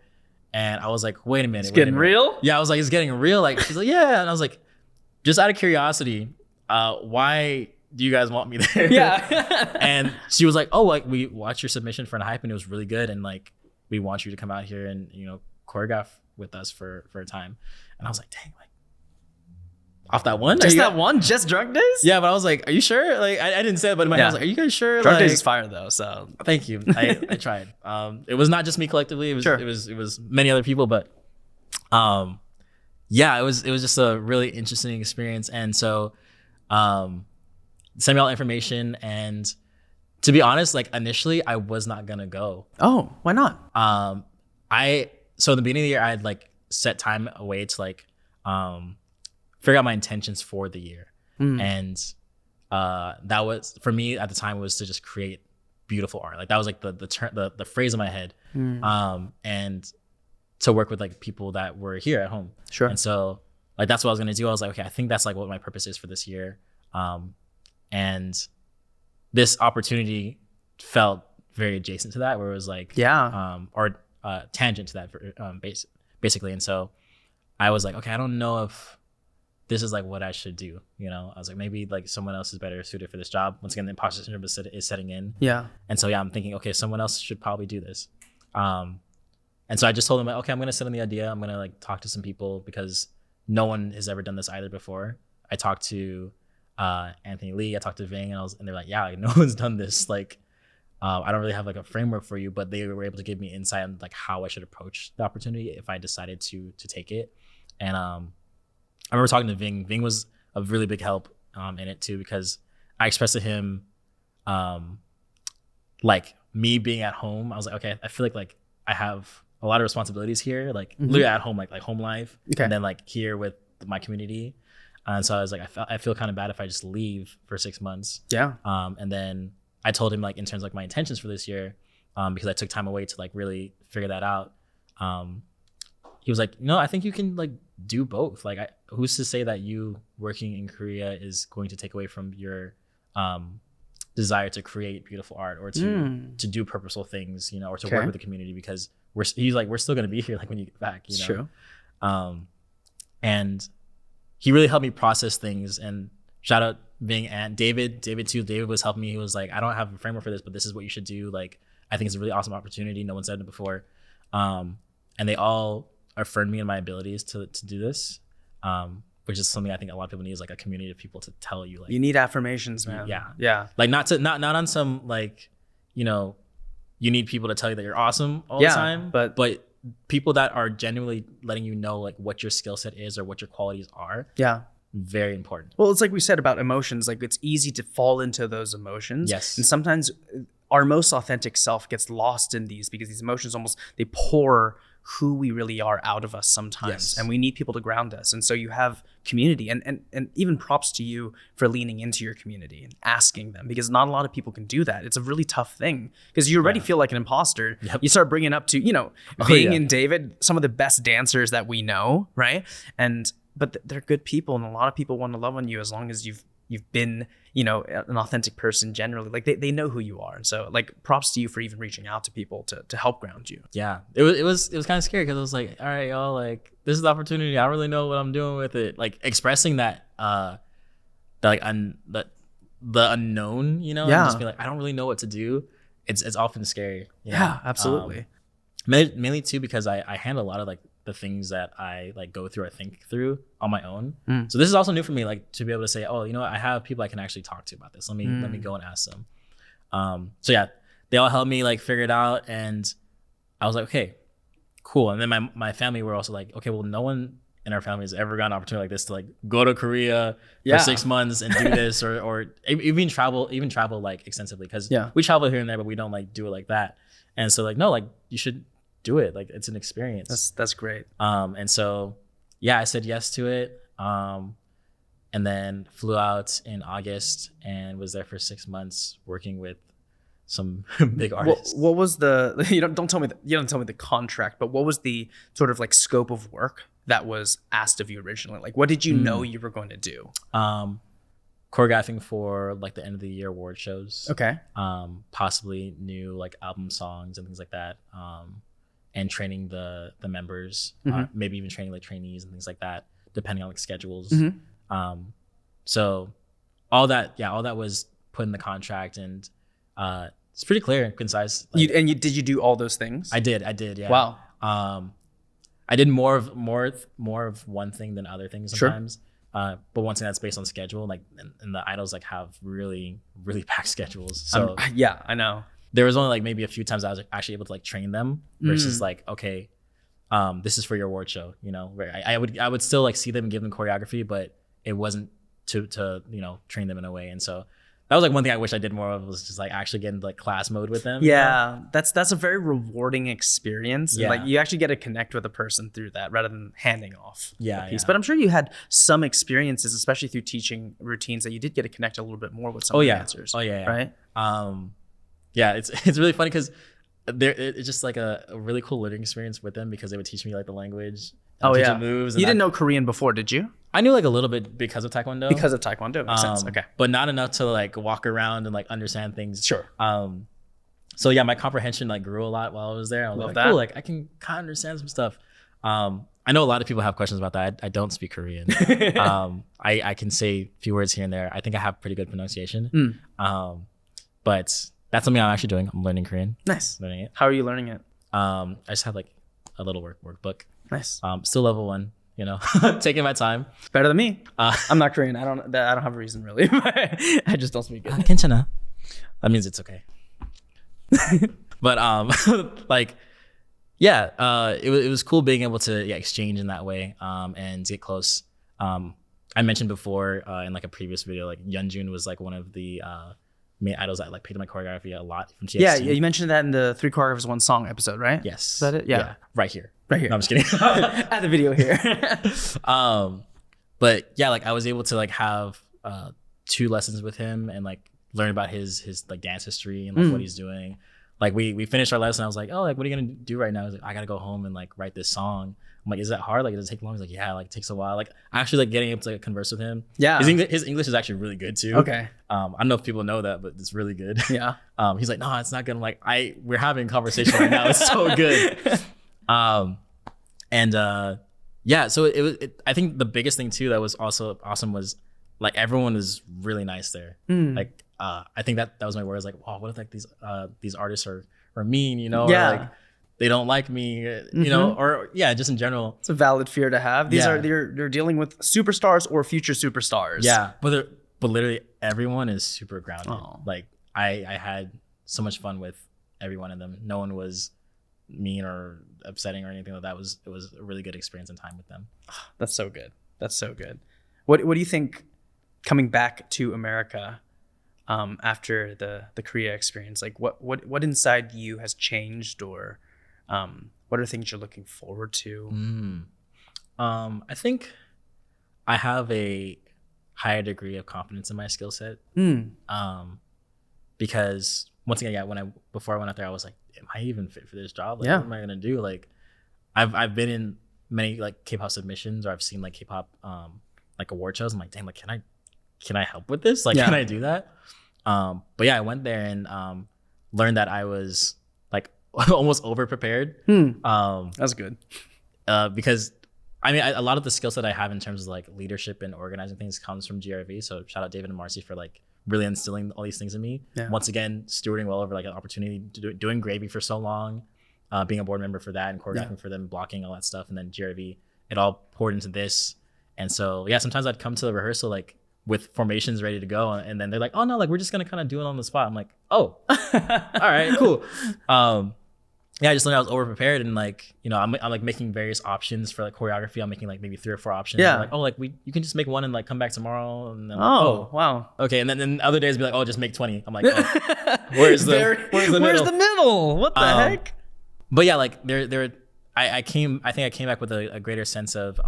And I was like, wait a minute, it's getting real? Yeah, I was like, it's getting real. Like, she's like, yeah, and I was like, just out of curiosity, why do you guys want me there? Yeah. And she was like, oh, like we watched your submission for Enhypen and it was really good, and like we want you to come out here and choreograph with us for a time. And I was like, dang, like. Off that one? Just Drunk Days? Yeah, but I was like, are you sure? Like, I didn't say it, but in my head, I was like, are you guys sure? Drunk Days is fire though, so. Thank you. I tried. It was not just me collectively. It was many other people, but it was just a really interesting experience. And so send me all the information, and to be honest, like initially I was not gonna go. Oh, why not? So in the beginning of the year, I had like set time away to like figure out my intentions for the year. And that was, for me at the time, was to just create beautiful art. Like that was like the phrase in my head. And to work with like people that were here at home. Sure. And so like that's what I was gonna do. I was like, okay, I think that's like what my purpose is for this year. And this opportunity felt very adjacent to that, where it was like tangent to that basically. And so I was like, okay, I don't know if this is like what I should do. I was like, maybe like someone else is better suited for this job. Once again, the imposter syndrome is setting in. Yeah. And so I'm thinking, okay, someone else should probably do this. And so I just told him, like, okay, I'm gonna sit on the idea. I'm gonna like talk to some people because no one has ever done this either before. I talked to Anthony Lee, I talked to Ving, and they're like, yeah, like, no one's done this. Like, I don't really have like a framework for you, but they were able to give me insight on like how I should approach the opportunity if I decided to take it. And I remember talking to Ving. Ving was a really big help in it too, because I expressed to him like me being at home. I was like, okay, I feel like I have a lot of responsibilities here, like literally at home, like home life, and then like here with my community. And so I was like, I feel kind of bad if I just leave for 6 months. Yeah. And then I told him like in terms of like my intentions for this year, because I took time away to like really figure that out. He was like, no, I think you can like do both. Like, who's to say that you working in Korea is going to take away from your desire to create beautiful art or to do purposeful things, or to work with the community, because he's like, we're still going to be here like when you get back, It's true. And he really helped me process things. And shout out Ving and David too. David was helping me. He was like, I don't have a framework for this, but this is what you should do. Like, I think it's a really awesome opportunity. No one's done it before. And they all affirmed me in my abilities to do this, which is something I think a lot of people need, is like a community of people to tell you, like, you need affirmations, man. Yeah. Like not on some like, you need people to tell you that you're awesome all the time, but people that are genuinely letting you know like what your skill set is or what your qualities are. Yeah. Very important. Well, it's like we said about emotions, like it's easy to fall into those emotions. Yes. And sometimes our most authentic self gets lost in these, because these emotions they pour who we really are out of us sometimes. Yes. And we need people to ground us. And so you have community, and even props to you for leaning into your community and asking them, because not a lot of people can do that. It's a really tough thing, because you already feel like an imposter. Yep. You start bringing up to, Ving and David, some of the best dancers that we know, right? But they're good people, and a lot of people want to love on you as long as you've been, an authentic person generally. Like they know who you are. And so like props to you for even reaching out to people to help ground you. Yeah. It was kind of scary, because I was like, all right, y'all, like this is the opportunity. I don't really know what I'm doing with it. Like expressing that the unknown, and just be like, I don't really know what to do. It's often scary. Yeah, absolutely. Mainly too, because I handle a lot of like the things that I like go through or think through on my own. So this is also new for me, like to be able to say, oh, what, I have people I can actually talk to about this. Let me go and ask them. So yeah, they all helped me like figure it out, and I was like, okay, cool. And then my family were also like, okay, well, no one in our family has ever gotten an opportunity like this to like go to Korea for 6 months and do this, or even travel like extensively, because we travel here and there, but we don't like do it like that. And so like, no, like you should do it. Like it's an experience. That's great. And so I said yes to it. And then flew out in August and was there for 6 months working with some big artists. What was the, you don't tell me the contract, but what was the sort of like scope of work that was asked of you originally? Like what did you know you were going to do? Choreographing for like the end of the year award shows. Okay. Possibly new like album songs and things like that. And training the members, maybe even training like trainees and things like that, depending on like schedules. So all that was put in the contract, and it's pretty clear and concise. Like, did you do all those things? I did. Yeah. Wow. I did more of one thing than other things sometimes. Sure. But one thing that's based on schedule, like, and the idols like have really, really packed schedules. So yeah, I know. There was only like maybe a few times I was actually able to like train them versus like, okay, this is for your award show, where I would still like see them and give them choreography, but it wasn't to train them in a way. And so that was like one thing I wish I did more of, was just like actually get into like class mode with them. Yeah, that's a very rewarding experience. Yeah. Like you actually get to connect with a person through that rather than handing off a piece. Yeah. But I'm sure you had some experiences, especially through teaching routines, that you did get to connect a little bit more with some of the dancers. Right? Yeah, it's really funny because it's just like a really cool learning experience with them, because they would teach me like the language. Moves. You didn't know Korean before, did you? I knew like a little bit because of Taekwondo. Because of Taekwondo, makes sense. Okay, but not enough to like walk around and like understand things. Sure. So yeah, my comprehension like grew a lot while I was there. I was like, cool, like I can kind of understand some stuff. I I know a lot of people have questions about that. I don't speak Korean. I can say a few words here and there. I think I have pretty good pronunciation. But that's something I'm actually doing. I'm learning Korean. Nice. Learning it. How are you learning it? I just have like a little workbook. Nice. Still level 1. You know, taking my time. Better than me. I'm not Korean. I don't have a reason really. I just don't speak it. 괜찮아. That means it's okay. But like, yeah, it was cool being able to exchange in that way and get close. I mentioned before in like a previous video, like Yeonjun was like one of the main idols that like picked up my choreography a lot from TXT. Yeah, you mentioned that in the 3 Choreographers 1 Song episode, right? Yes. Is that it? Yeah. Right here. Right here. No, I'm just kidding. At the video here. But yeah, like I was able to like have 2 lessons with him and like learn about his like dance history and like what he's doing. Like we finished our lesson. I was like, oh, like what are you gonna do right now? I was like, I gotta go home and like write this song. I'm like, is that hard? Like, does it take long? He's like, yeah, like it takes a while. Like actually like getting able to like, converse with him. Yeah. His English is actually really good too. Okay. I don't know if people know that, but it's really good. Yeah. He's like, no, it's not good. I'm like, we're having a conversation right now. It's so good. Yeah, so I think the biggest thing too that was also awesome was like everyone was really nice there. Like I think that was my words, like, wow, what if like these artists are mean, you know? Yeah. Or, like they don't like me, you know, or yeah, just in general. It's a valid fear to have. They're dealing with superstars or future superstars. Yeah, but literally everyone is super grounded. Oh. Like I had so much fun with every one of them. No one was mean or upsetting or anything like that. It was a really good experience and time with them. That's so good. That's so good. What do you think coming back to America after the Korea experience? Like what inside you has changed, or what are things you're looking forward to? I think I have a higher degree of confidence in my skill set. Because once again, before I went out there, I was like, am I even fit for this job? Like, what am I gonna do? Like, I've been in many like K-pop submissions, or I've seen like K-pop like award shows. I'm like, dang, like can I help with this? Like, can I do that? But yeah, I went there and learned that I was like almost over prepared. That's good. Because I mean, a lot of the skill set I have in terms of like leadership and organizing things comes from GRV. So shout out David and Marcy for like really instilling all these things in me. Once again, stewarding well over like an opportunity to doing Gravy for so long, being a board member for that and choreographing for them, blocking all that stuff, and then GRV, it all poured into this. And so yeah, sometimes I'd come to the rehearsal like with formations ready to go, and then they're like, oh no, like we're just gonna kind of do it on the spot. I'm like, oh, all right, cool. Yeah, I just learned I was over prepared, and like, you know, I'm like making various options for like choreography. I'm making like maybe 3 or 4 options. Yeah. I'm like, oh, like you can just make one and like come back tomorrow. And then, wow. Okay, and then other days be like, oh, just make 20. I'm like, oh, where's the middle? What the heck? But yeah, like I think I came back with a greater sense of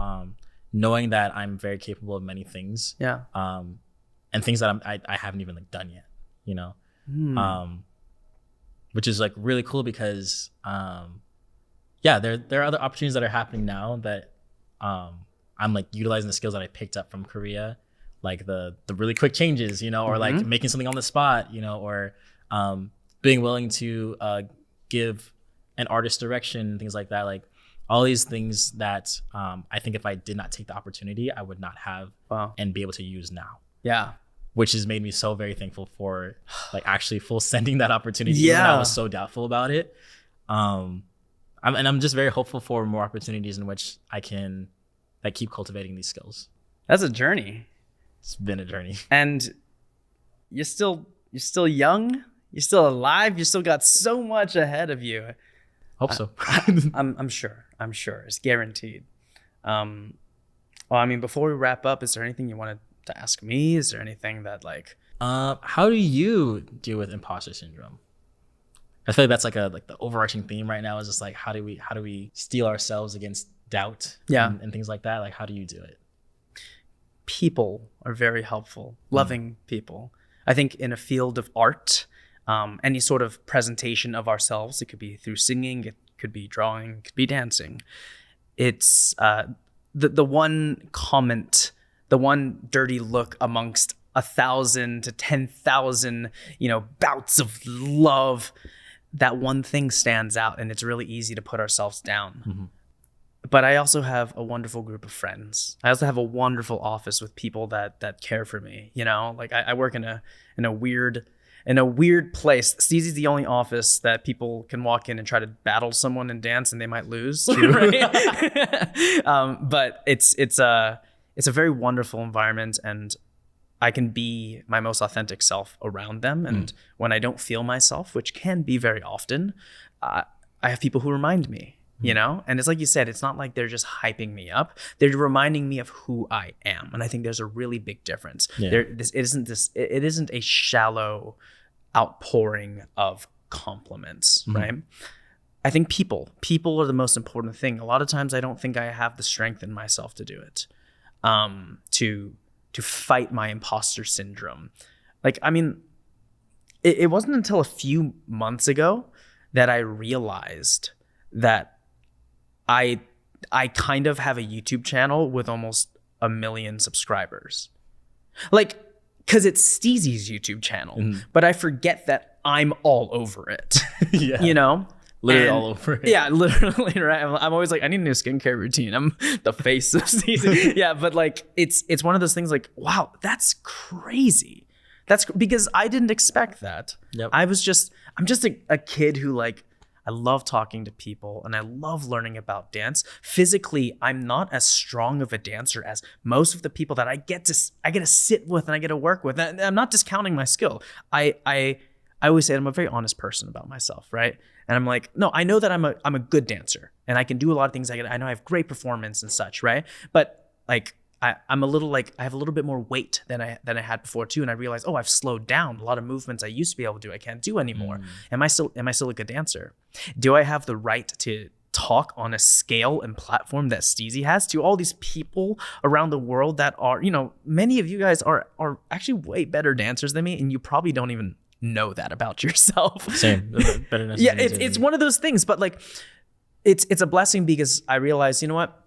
knowing that I'm very capable of many things. Yeah. And things that I haven't even like done yet, you know. Which is like really cool because yeah, there are other opportunities that are happening now that I'm like utilizing the skills that I picked up from Korea, like the really quick changes, you know, or like making something on the spot, you know, or being willing to give an artist direction, things like that. Like all these things that I think if I did not take the opportunity, I would not have and be able to use now. Yeah. Which has made me so very thankful for like actually full sending that opportunity. Yeah. Even I was so doubtful about it. I'm just very hopeful for more opportunities in which I can like keep cultivating these skills. That's a journey. It's been a journey. And you're still young. You're still alive. You still got so much ahead of you. Hope so. I'm sure. It's guaranteed. Well, I mean, before we wrap up, is there anything you wanted to ask me? Is there anything that like how do you deal with imposter syndrome? I feel like that's like the overarching theme right now is just like how do we steel ourselves against doubt and things like that? Like how do you do it? People are very helpful. Loving people. I think in a field of art, any sort of presentation of ourselves, it could be through singing, it could be drawing, it could be dancing. It's the one comment, the one dirty look amongst 1,000 to 10,000, bouts of love. That one thing stands out, and it's really easy to put ourselves down. but I also have a wonderful group of friends. I also have a wonderful office with people that care for me. You know, like I work in a weird place. Steezy's the only office that people can walk in and try to battle someone and dance, and they might lose. Right? But it's a very wonderful environment, and I can be my most authentic self around them. And when I don't feel myself, which can be very often, I have people who remind me. You know, and it's like you said, it's not like they're just hyping me up. They're reminding me of who I am. And I think there's a really big difference. Yeah. It isn't a shallow outpouring of compliments, right? I think people are the most important thing. A lot of times I don't think I have the strength in myself to do it, to fight my imposter syndrome. Like, I mean, it wasn't until a few months ago that I realized that I kind of have a YouTube channel with almost 1 million subscribers. Like, because it's Steezy's YouTube channel, but I forget that I'm all over it. Yeah. You know? Literally all over it. Yeah, literally, right? I'm always like, I need a new skincare routine. I'm the face of Steezy. Yeah, but like, it's one of those things like, wow, that's crazy. That's because I didn't expect that. Yep. I'm just a kid who like, I love talking to people and I love learning about dance. Physically, I'm not as strong of a dancer as most of the people that I get to sit with and I get to work with. And I'm not discounting my skill. I always say I'm a very honest person about myself, right? And I'm like, no, I know that I'm a good dancer and I can do a lot of things. I know I have great performance and such, right? But like I'm a little like I have a little bit more weight than I had before too, and I realized, oh, I've slowed down. A lot of movements I used to be able to do, I can't do anymore. Am I still a good dancer? Do I have the right to talk on a scale and platform that Steezy has to all these people around the world that are, you know, many of you guys are actually way better dancers than me, and you probably don't even know that about yourself. Same, better. Yeah, it's one of those things, but like, it's a blessing because I realized, you know what?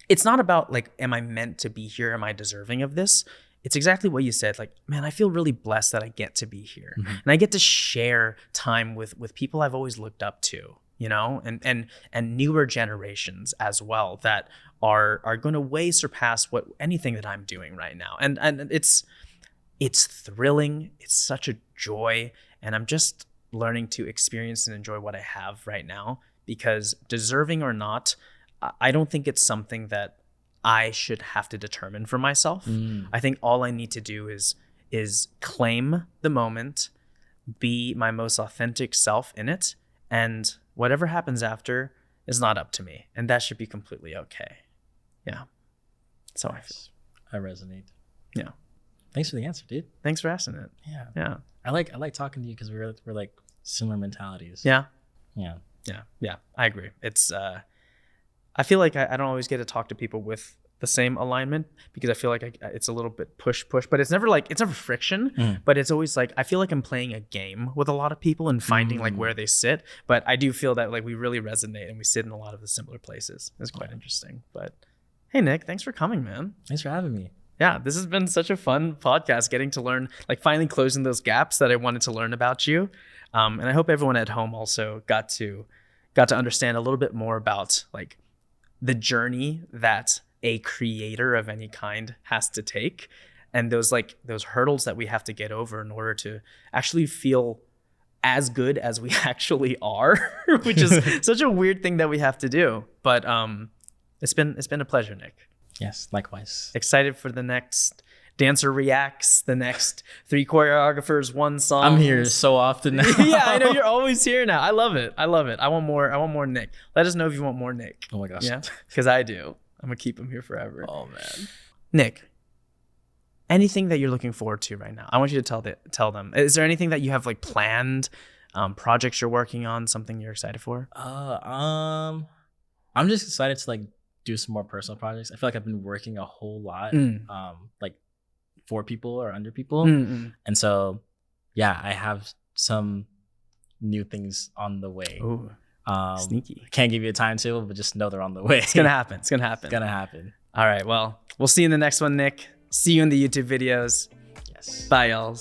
It's not about like, am I meant to be here? Am I deserving of this? It's exactly what you said. Like, man, I feel really blessed that I get to be here. And I get to share time with people I've always looked up to, you know, and newer generations as well that are going to way surpass what anything that I'm doing right now. And it's thrilling. It's such a joy. And I'm just learning to experience and enjoy what I have right now, because deserving or not, I don't think it's something that I should have to determine for myself. I think all I need to do is claim the moment, be my most authentic self in it, and whatever happens after is not up to me, and that should be completely okay. Yeah. So nice. I resonate. Yeah. Thanks for the answer, dude. Thanks for asking it. Yeah. Yeah. I like talking to you because we're like similar mentalities. Yeah. Yeah. Yeah. Yeah. I agree. It's I feel like I don't always get to talk to people with the same alignment because I feel like it's a little bit push, but it's never friction, but it's always like, I feel like I'm playing a game with a lot of people and finding like where they sit. But I do feel that like we really resonate and we sit in a lot of the similar places. It's quite interesting. But hey, Nick, thanks for coming, man. Thanks for having me. Yeah, this has been such a fun podcast, getting to learn, like finally closing those gaps that I wanted to learn about you. And I hope everyone at home also got to understand a little bit more about like the journey that a creator of any kind has to take, and those hurdles that we have to get over in order to actually feel as good as we actually are, which is such a weird thing that we have to do. But it's been a pleasure, Nick. Yes, likewise. Excited for the next Dancer Reacts, the next 3 choreographers, 1 song. I'm here so often now. Yeah, I know, you're always here now. I love it. I want more Nick. Let us know if you want more Nick. Oh my gosh. Yeah, because I do. I'm gonna keep him here forever. Oh man. Nick, anything that you're looking forward to right now? I want you to tell them. Is there anything that you have like planned, projects you're working on, something you're excited for? I'm just excited to like do some more personal projects. I feel like I've been working a whole lot, like for people or under people. And so, yeah, I have some new things on the way. Ooh, sneaky. Can't give you a timetable, but just know they're on the way. It's gonna happen. It's gonna happen. All right. Well, we'll see you in the next one, Nick. See you in the YouTube videos. Yes. Bye, y'all.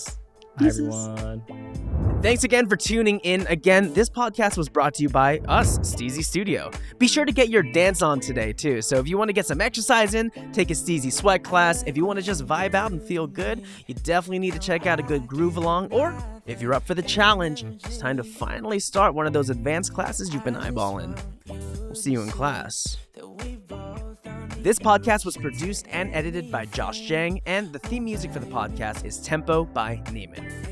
Bye, everyone. Thanks again for tuning in. Again, this podcast was brought to you by us, Steezy Studio. Be sure to get your dance on today, too. So if you want to get some exercise in, take a Steezy sweat class. If you want to just vibe out and feel good, you definitely need to check out a good groove along. Or if you're up for the challenge, it's time to finally start one of those advanced classes you've been eyeballing. We'll see you in class. This podcast was produced and edited by Josh Jang, and the theme music for the podcast is Tempo by Neiman.